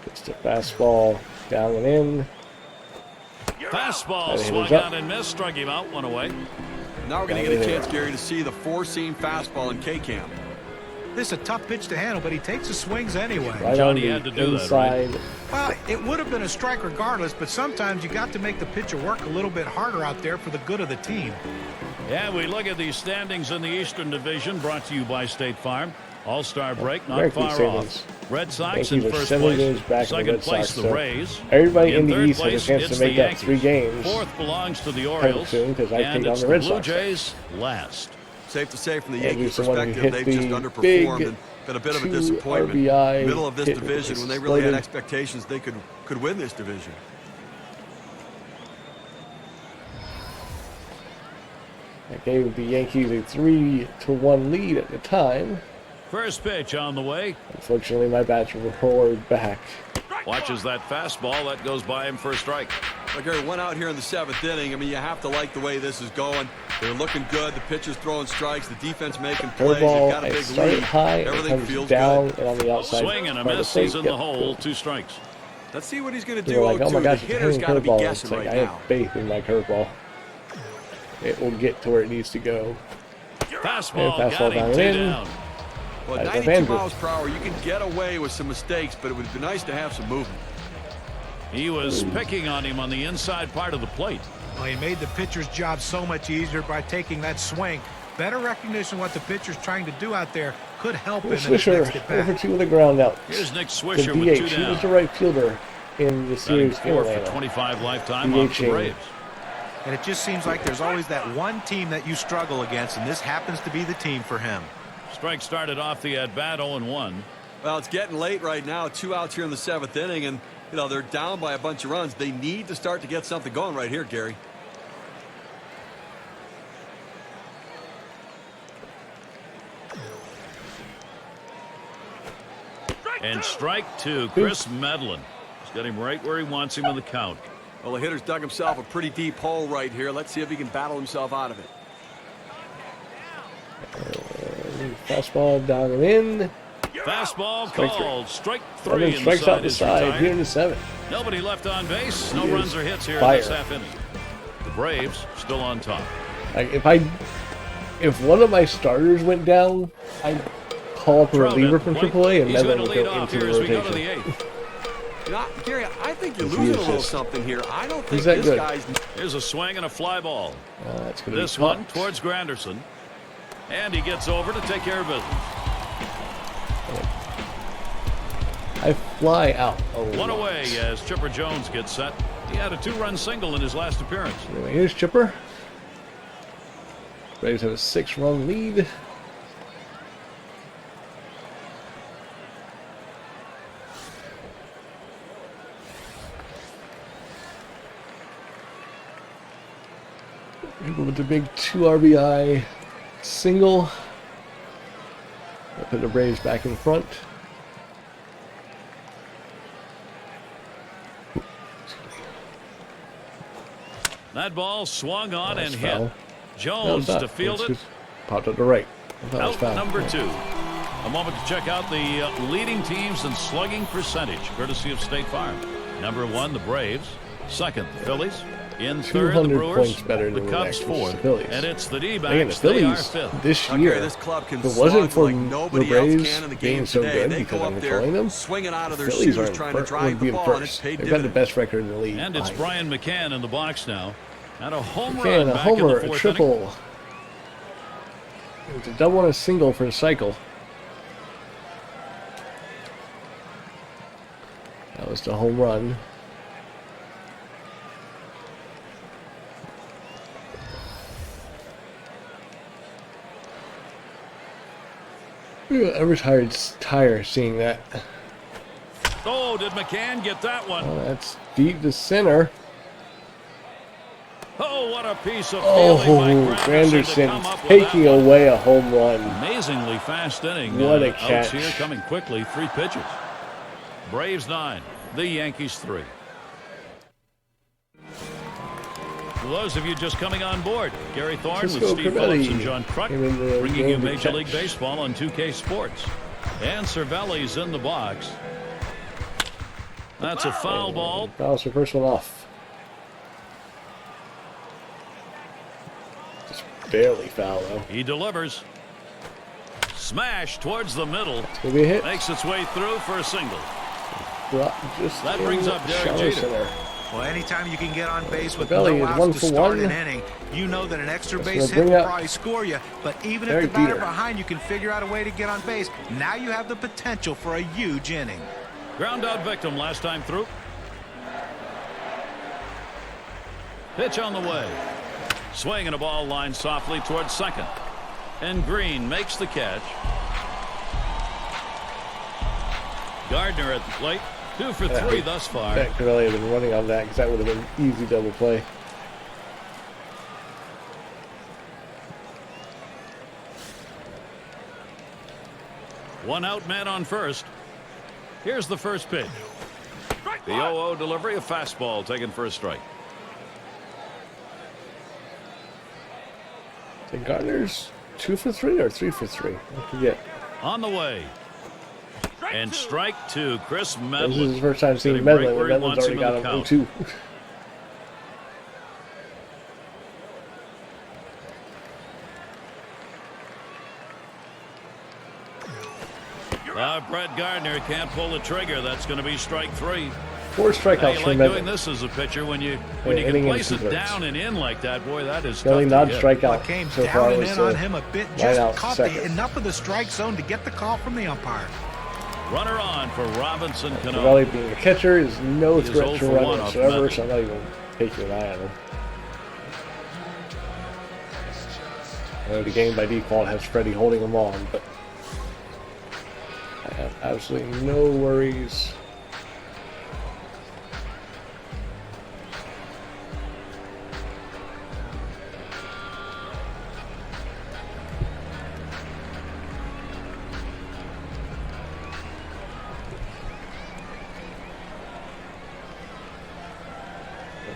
gets the fastball down and in. Fastball That swung hitters up. out and missed, struck him out, 1 away. Now we're going to Down get a there. chance, Gary, to see the 4-seam fastball in K-Camp. This is a tough pitch to handle, but he takes the swings anyway. Right Johnny on had the to do that, right? inside. Well, it would have been a strike regardless, but sometimes you got to make the pitcher work a little bit harder out there for the good of the team. Yeah, we look at these standings in the Eastern Division, brought to you by State Farm. All-Star break, not American far standings. off. Red Sox in Yankees are first 7 games place. back of the Second Red place, Sox, the so Rays. everybody in the third East has a place, chance to it's make the up 3 Yankees. games. Fourth belongs to the Orioles. soon, 'cause I and take on it's the the Red Blue Sox. Jays last. Safe to say from the Yankees Yankees' the one who perspective, hit they've just the underperformed big and been a bit of a 2 disappointment. RBI Middle of this hit division when they really had exploded. expectations they could win this division. That gave the Yankees a 3-1 lead at the time. First pitch on the way. Unfortunately, my bats roared back. Watches that fastball. That goes by him for a strike. Well, Gary, 1 out here in the 7th inning. I mean, you have to like the way this is going. They're looking good. The pitcher's throwing strikes. The defense making plays. They've Curveball, got a I big started lead. high, it Everything comes feels down good. and on the outside. Swing and a Part of miss. the He's plate, in the yep, hole. cool. 2 strikes. Let's see what he's going to You're do. like, oh my 0-2. gosh, The it's hitter's hitting got to be curveball. guessing It's like, right I now. have faith in my curveball. It will get to where it needs to go. Fastball, And fastball got him down 2 in. down. Well, That's 92 Andrew. miles per hour, you can get away with some mistakes, but it would be nice to have some movement. He was picking on him on the inside part of the plate. Well, he made the pitcher's job so much easier by taking that swing. Better recognition of what the pitcher's trying to do out there could help him in his Swisher, next at bat. over 2 with a ground out. Here's Nick The Swisher with 2 DH, he was down. the right fielder in the Batting series in 4 for Atlanta. 25 lifetime off the DHing. Braves. And it just seems like there's always that one team that you struggle against, and this happens to be the team for him. Strike started off the at-bat 0-1. Well, it's getting late right now. 2 outs here in the 7th inning, and they're down by a bunch of runs. They need to start to get something going right here, Gary. And strike 2, Chris Medlin. He's got him right where he wants him in the count. Well, the hitter's dug himself a pretty deep hole right here. Let's see if he can battle himself out of it. Fastball down and in. Fastball Strike called. Strike 3 Seven and the strikes out side the is side. retired. Here in the 7th. Nobody left on base. No He runs is or hits here fire. in this half inning. The Braves still on top. Like if one of my starters went down, I'd call up a Trout reliever at the from plate. AAA and He's Medlin going to would lead go off into here the as we go to the rotation. 8th. Gary, I think you're He losing is a little just- something here. I don't He's think that this good. guy's... Here's a swing and a fly ball. That's going to This be one caught. towards Granderson. And he gets over to take care of business. I fly out. One away as Chipper Jones gets set. He had a 2-run single in his last appearance. Anyway, here's Chipper. Braves have a 6-run lead. With the big 2 RBI single. Put the Braves back in front. That ball swung on and hit. Foul. No, Jones it's not. to field It's it. just popped up to right. I thought it was Out foul. number 2. A moment to check out the leading teams in slugging percentage, courtesy of State Farm. Number 1, the Braves. Second, the Phillies. In third, the 200 Brewers. points better The than the Cubs next, fourth. the Phillies. And it's the Again, the D-backs. They are Phillies fifth. this Now, year, Gary, this club can if it wasn't slug for like nobody the else Braves can in the being game so today. good They because go I'm up there controlling them, swinging out of their Phillies shoes are trying to would drive be the in ball, and it's first. paid They've got the dividends. best record in the league. And it's by- Brian McCann in the box now. And a home Okay, run a back in homer, the a 4th inning. triple. It was a double and a single for the cycle. That was the home run. Every tired seeing that. Oh, did McCann get that one? Oh, that's deep to center. Oh, what a piece of fielding by Oh, Granderson to Granderson come up with taking that one. away a home run. Amazingly fast inning. What a Outs catch. here coming quickly. 3 pitches. Braves 9. The Yankees 3. For those of you just coming on board, Gary Thorne with Cisco Steve Cremelli Phillips and John Kruk came in the bringing you game to Major catch. League Baseball on 2K Sports. And Cervelli's in the box. That's a foul ball. That was the first one off. Just barely foul though. He delivers. Smash towards the middle. It's gonna be a hit. Makes its way through for a single. Just That in brings the up Derek shallow Jeter. center. Well, anytime you can get on base with Belly no is outs 1 to for start 1. an inning, you know that an extra That's base gonna hit bring will up probably score you. But even Derek if the batter Jeter. behind you can figure out a way to get on base, now you have the potential for a huge inning. Ground out victim last time through. Pitch on the way. Swing and a ball lined softly towards second. And Green makes the catch. Gardner at the plate. 2 for 3 thus far. That could really have been running on that because that would have been easy double play. One out man on first. Here's the first pitch. The 0-0 delivery, a fastball taken for a strike. And Gardner's 2 for 3 or 3 for 3. I forget. On the way. And strike 2, Chris Medlin. This is his first time seeing Medlin, and Medlin's already got him 0-2. Brett Gardner can't pull the trigger. That's going to be strike 3. 4 strikeouts for like Medlin. doing this as a pitcher when you can place it down and in like that. Boy, that is the only tough to non-strikeout Came so down far and was in on him a bit. line Just out caught second. enough of the strike zone to get the call from the umpire. Runner on for Robinson Cano. Ravelli being a catcher is no He is threat 0 to for run 1 off whatsoever, Medlin. so I'm not even taking an eye on him. I know the game by default has Freddie holding him on, but I have absolutely no worries.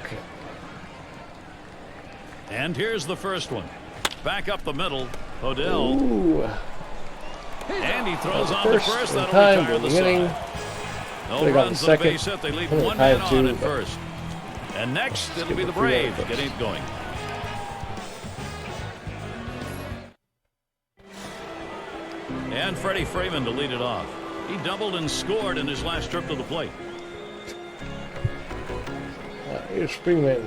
Okay. And here's the first one. Back up the middle. Odell. Ooh. And he throws on First to first. in That'll time retire in the the inning. side. No Could've gotten runs on the second. base hit. They leave Could've one man tied on two, at but- first. And next, it'll be give the it three Braves outputs. getting it going. And Freddie Freeman to lead it off. He doubled and scored in his last trip to the plate. Here's Freeman.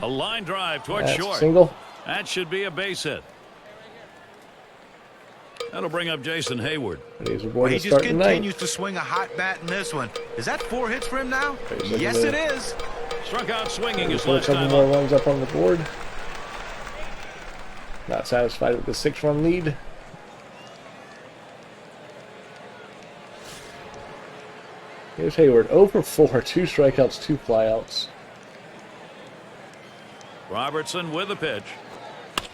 A line drive towards That's short. single. That should be a base hit. That'll bring up Jason Hayward. And he's Well, aboard he to just start tonight. continues to swing a hot bat in this one. Is that 4 hits for him now? He's looking Yes, to- it is. Struck out swinging his Put a last couple time more up. runs up on the board. Not satisfied with the 6-run lead. Here's Hayward, 0 for 4, 2 strikeouts, 2 flyouts. Robertson with a pitch.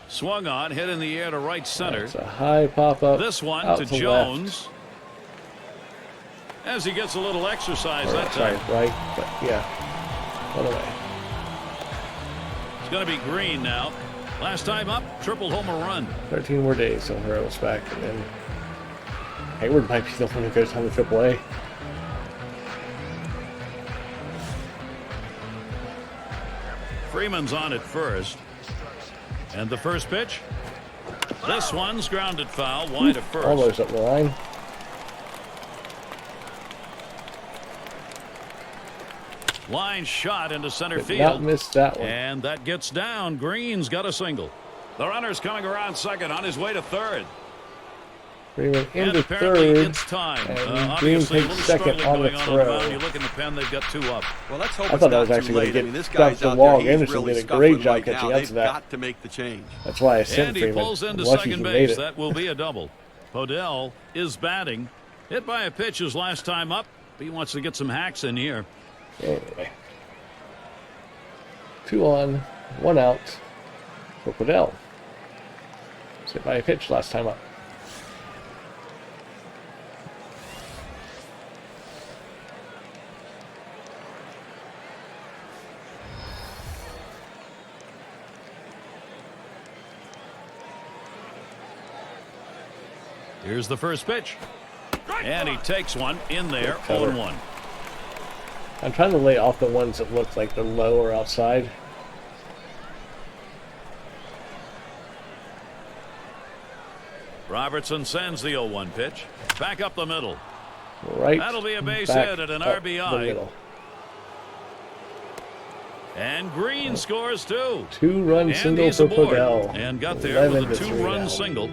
Swung on, hit in the air to right center. It's a high pop-up. This one out to left. Jones. As he gets a little exercise that Sorry, time. right, but yeah. One away. It's going to be Green now. Last time up, triple homer run. 13 more days till Herrera's back, and then Hayward might be the one who goes home to AAA. Freeman's on at first. And the first pitch. This one's grounded foul, wide of first. Almost up the line. Line shot into center Did field. not miss that one. And that gets down. Green's got a single. The runner's coming around second, on his way to third. Freeman And into apparently third. it's time. And Obviously, a Green little takes second struggling on the going on the throw. mound. You look in the pen, they've got 2 up. Well, let's hope I it's thought that not was too actually late. gonna I mean, this get guy's dumped the out wall. there. He's Anderson really did a scuffling great job right now. catching up They've to that. got to make the change. That's why I sent And he Freeman. pulls into Lucky second he made base. it. That will be a double. Podell is batting. Hit by a pitch his last time up. He wants to get some hacks in here. Anyway. 2 on, 1 out for Podell. Hit by a pitch last time up. Here's the first pitch. And he takes one in there, Cover. 0-1. I'm trying to lay off the ones that look like they're low or outside. Robertson sends the 0-1 pitch. Back up the middle. Right. That'll be a base back hit and an up RBI. the middle. And Green scores 2. 2-run And single he's for aboard. Podell. And got there with 11 a to 3 2-run now. single.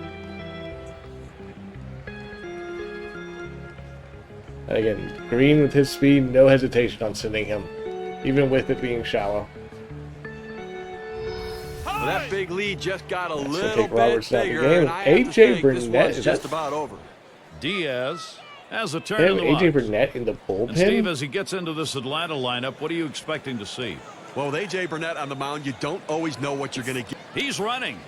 And again, Green with his speed, no hesitation on sending him, even with it being shallow. Well, that big lead just got a gonna little take bit Robertson out of the bigger, game. and I have to AJ think this Burnett, one's is just that- about over. Diaz has a They turn have in the AJ box. Burnett in the And Steve, bullpen. as he gets into this Atlanta lineup, what are you expecting to see? Well, with A.J. Burnett on the mound, you don't always know what you're going to get. He's running.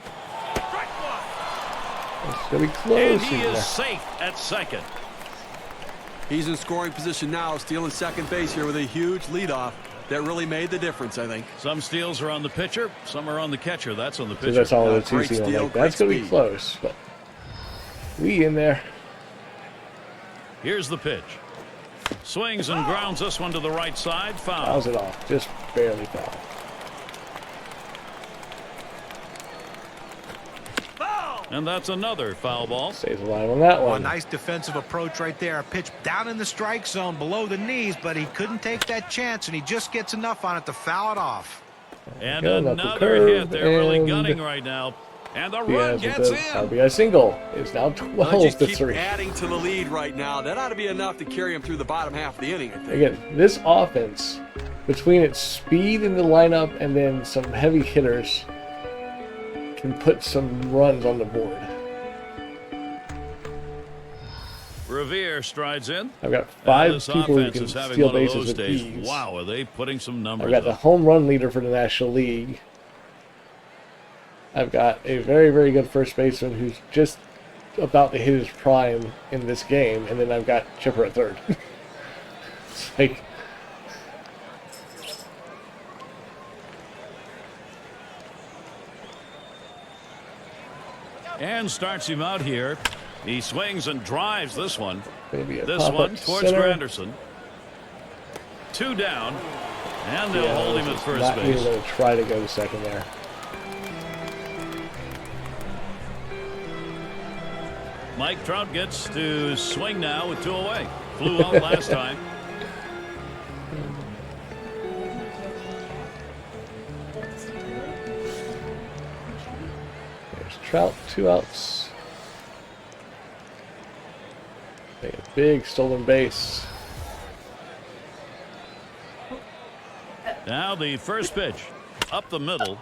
It's gonna be And close. he here. is safe at second. He's in scoring position now, stealing second base here with a huge leadoff. that really made the difference, I think. Some steals are on the pitcher, some are on the catcher. That's on the So pitcher. that's all it's Great easy. I'm steal, like, that's great going to be speed. close. But we in there. Here's the pitch. Swings and grounds this one to the right side. Foul. Fouls it off. Just barely foul. And that's another foul ball. Stays alive on that Well, a one. nice defensive approach right there. A pitch down in the strike zone below the knees, but he couldn't take that chance, and he just gets enough on it to foul it off. And Go, knuckle another curve, hit. They're really and gunning right now. And the run Diaz gets with in. the RBI single. It's now Let's 12 just to keep 3. adding to the lead right now. That ought to be enough to carry him through the bottom half of the inning, I think. Again, this offense, between its speed in the lineup and then some heavy hitters, can put some runs on the board. Revere strides in. I've got And 5 this people who offense can is having steal one of bases those with days. ease. Wow, are they putting some numbers I've got the up? home run leader for the National League. I've got a very, very good first baseman who's just about to hit his prime in this game, and then I've got Chipper at third. It's like, And starts him out here. He swings and drives this one. maybe a This pop-up one to towards center. Granderson. 2 down. And they'll Yeah, hold him at it's first not even base. going to try to go to second there. Mike Trout gets to swing now with 2 away. Flew out last time. There's Trout, 2 outs. Take a big stolen base. Now the first pitch. Up the middle.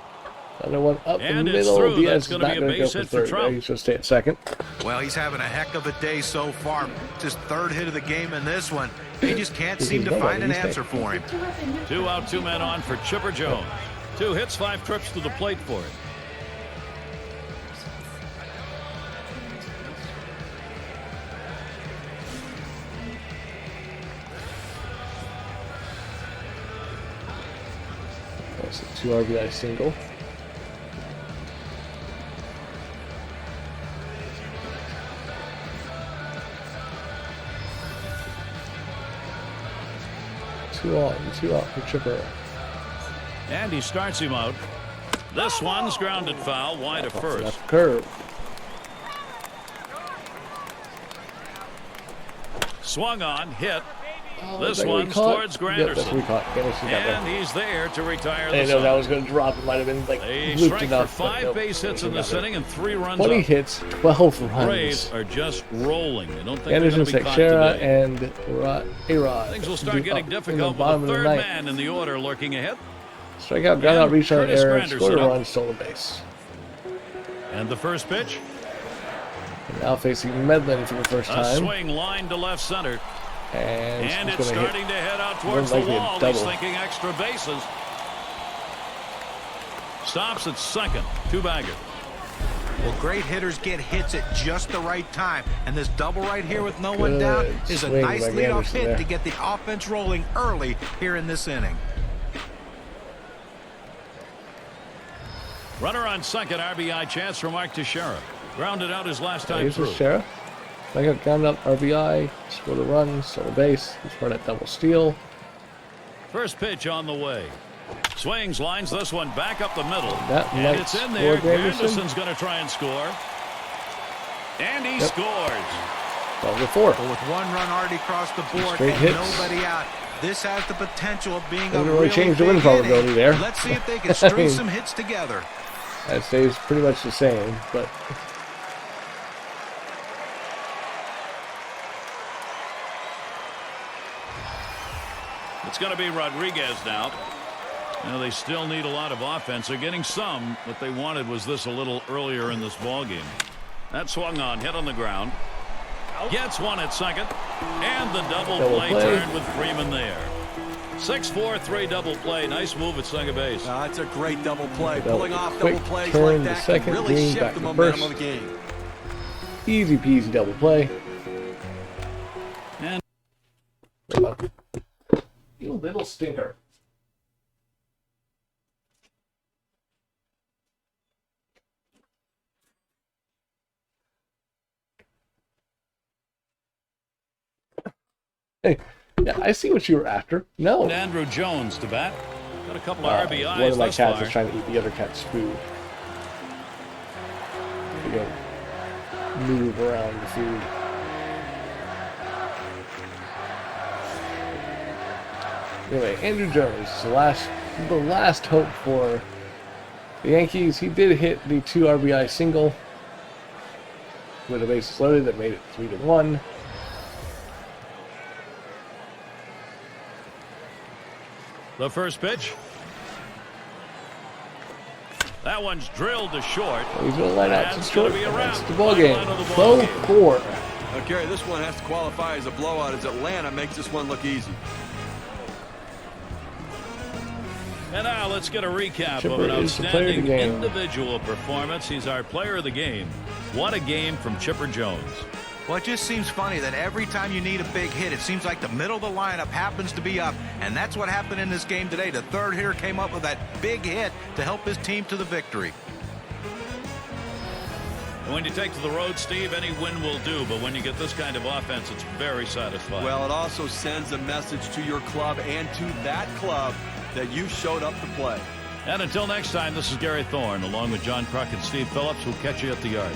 Another one up And the it's middle. through. Diaz That's is gonna not be a going to go base for hit for third. Trout. He's going to stay at second. Well, he's having a heck of a day so far. Just third hit of the game in this one. He just can't seem to find an answer for him. 2 out, 2 men on for Chipper Jones. 2 hits, 5 trips to the plate for him. That's a 2 RBI single. Two out for Chipper. And he starts him out. This one's grounded foul, wide of first. Left curve. Swung on, hit. Oh, This is that what he one's caught? towards Yep, that's what Granderson. he caught. Granderson got And there. he's there to retire I the didn't know that side. was going to drop. It might have been like A looped strike enough. for but 5 nope, base hits Granderson in got this there. inning and 3 runs 20 up. hits, 12 Braves runs. are just rolling. I don't think they're Anderson, going to be caught Sexera, today. and A-Rod. Things will start getting difficult bottom with of the the third ninth. man in the order looking ahead. Strikeout, ground out, And reach out, Curtis error, Granderson scored a up. run, stolen base. And the first pitch, And now facing Medlin for the first a time. swing line to left center. And And he's it's going to starting hit. to head out More towards the likely a wall. He's double. thinking extra bases. Stops at second. 2-bagger. Well, great hitters get hits at just the right time. And this double right here with no one Good down is a swing nice by leadoff Granderson hit there. to get the offense rolling early here in this inning. Runner on second, RBI chance for Mark Teixeira. Grounded out his last time Here's through. the sheriff. I got ground up, RBI, scored a run, stole a base. He's for that double steal. First pitch on the way. Swings, lines this one back up the middle. That And might it's in score there. Granderson. Granderson's going to try and score. And he scores. 12-4. But with 1 run already across the board Straight and hits. nobody out, this has the potential of being a Doesn't really really change the big win probability inning. there. Let's see if they can string some hits together. That stays pretty much the same, but It's going to be Rodriguez now. Now they still need a lot of offense. They're getting some. What they wanted was this a little earlier in this ball game. That swung on, hit on the ground. Gets one at second. And the double play turned with Freeman there. 6-4-3 double play. Nice move at second base. That's a great double play. Double Pulling off quick double plays turn like to that second, can really Green shift back the to momentum first. of the game. easy peasy double play. And You little stinker. Hey, yeah, I see what you were after. No. Andrew Jones to bat. Got a couple of RBIs One of my thus cats far. is trying to eat the other cat's food. You go move around the food. Anyway, Andrew Jones, the last hope for the Yankees. He did hit the 2 RBI single with the bases loaded that made it 3-1. The first pitch. That one's drilled to short. He's going to line out to That's short. gonna be around. That's the ball game. Line of the ball game. 4. Now, Gary, this one has to qualify as a blowout as Atlanta makes this one look easy. And now let's get a recap Chipper of an is the player of the outstanding game. individual performance. He's our player of the game. What a game from Chipper Jones. Well, it just seems funny that every time you need a big hit, it seems like the middle of the lineup happens to be up, and that's what happened in this game today. The third hitter came up with that big hit to help his team to the victory. And when you take to the road, Steve, any win will do, but when you get this kind of offense, it's very satisfying. Well, it also sends a message to your club and to that club that you showed up to play. And until next time, this is Gary Thorne, along with John Kruk and Steve Phillips. We'll catch you at the yard.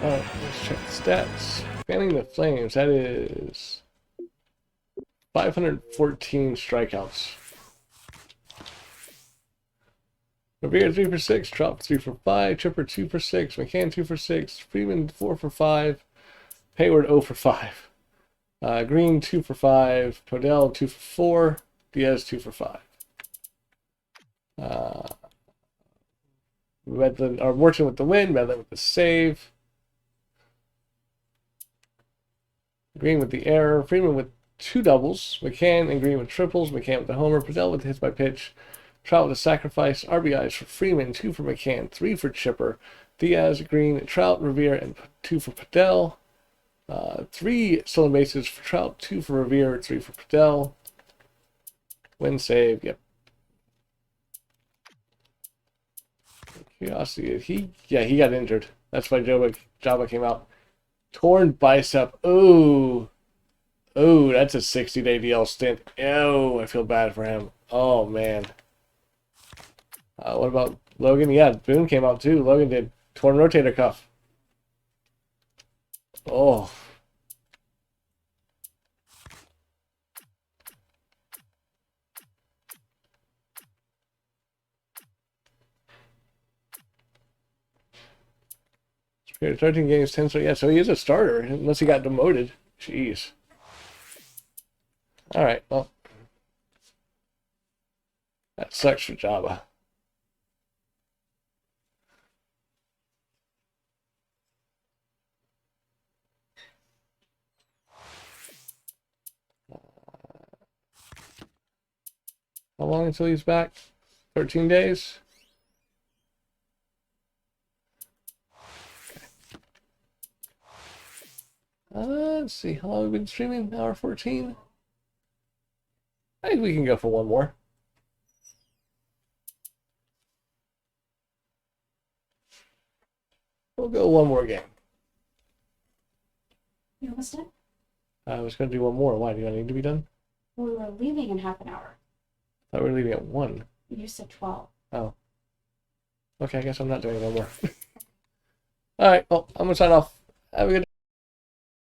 Alright, let's check the stats. Fanning the Flames, that is 514 strikeouts. Revere 3 for 6, Trout 3 for 5, Chipper 2 for 6, McCann 2 for 6, Freeman 4 for 5, Hayward 0 for 5, Green 2 for 5, Podell 2 for 4, Diaz 2 for 5. Redland, or Morton with the win, Redland with the save. Green with the error, Freeman with 2 doubles, McCann and Green with triples, McCann with the homer, Podell with the hits by pitch, Trout with a sacrifice, RBIs for Freeman, 2 for McCann, 3 for Chipper, Diaz, Green, Trout, Revere, and 2 for Podell. 3 stolen bases for Trout, 2 for Revere, 3 for Podell. Win save, yep. Curiosity, he got injured. That's why Jabba came out. Torn bicep. Oh, that's a 60-day DL stint. Oh, I feel bad for him. Oh, man. What about Logan? Yeah, Boone came out too. Logan did. Torn rotator cuff. Oh. Here, 13 games, 10. So yeah, so he is a starter unless he got demoted. Jeez. All right, well, that sucks for Jabba. How long until he's back? 13 days. Let's see, how long have we been streaming? Hour 14? I think we can go for one more. We'll go one more game. You almost done? I was going to do one more. Why? Do I need to be done? We were leaving in half an hour. I thought we were leaving at 1. You said 12. Oh. Okay, I guess I'm not doing one more. Alright, well, I'm going to sign off. Have a good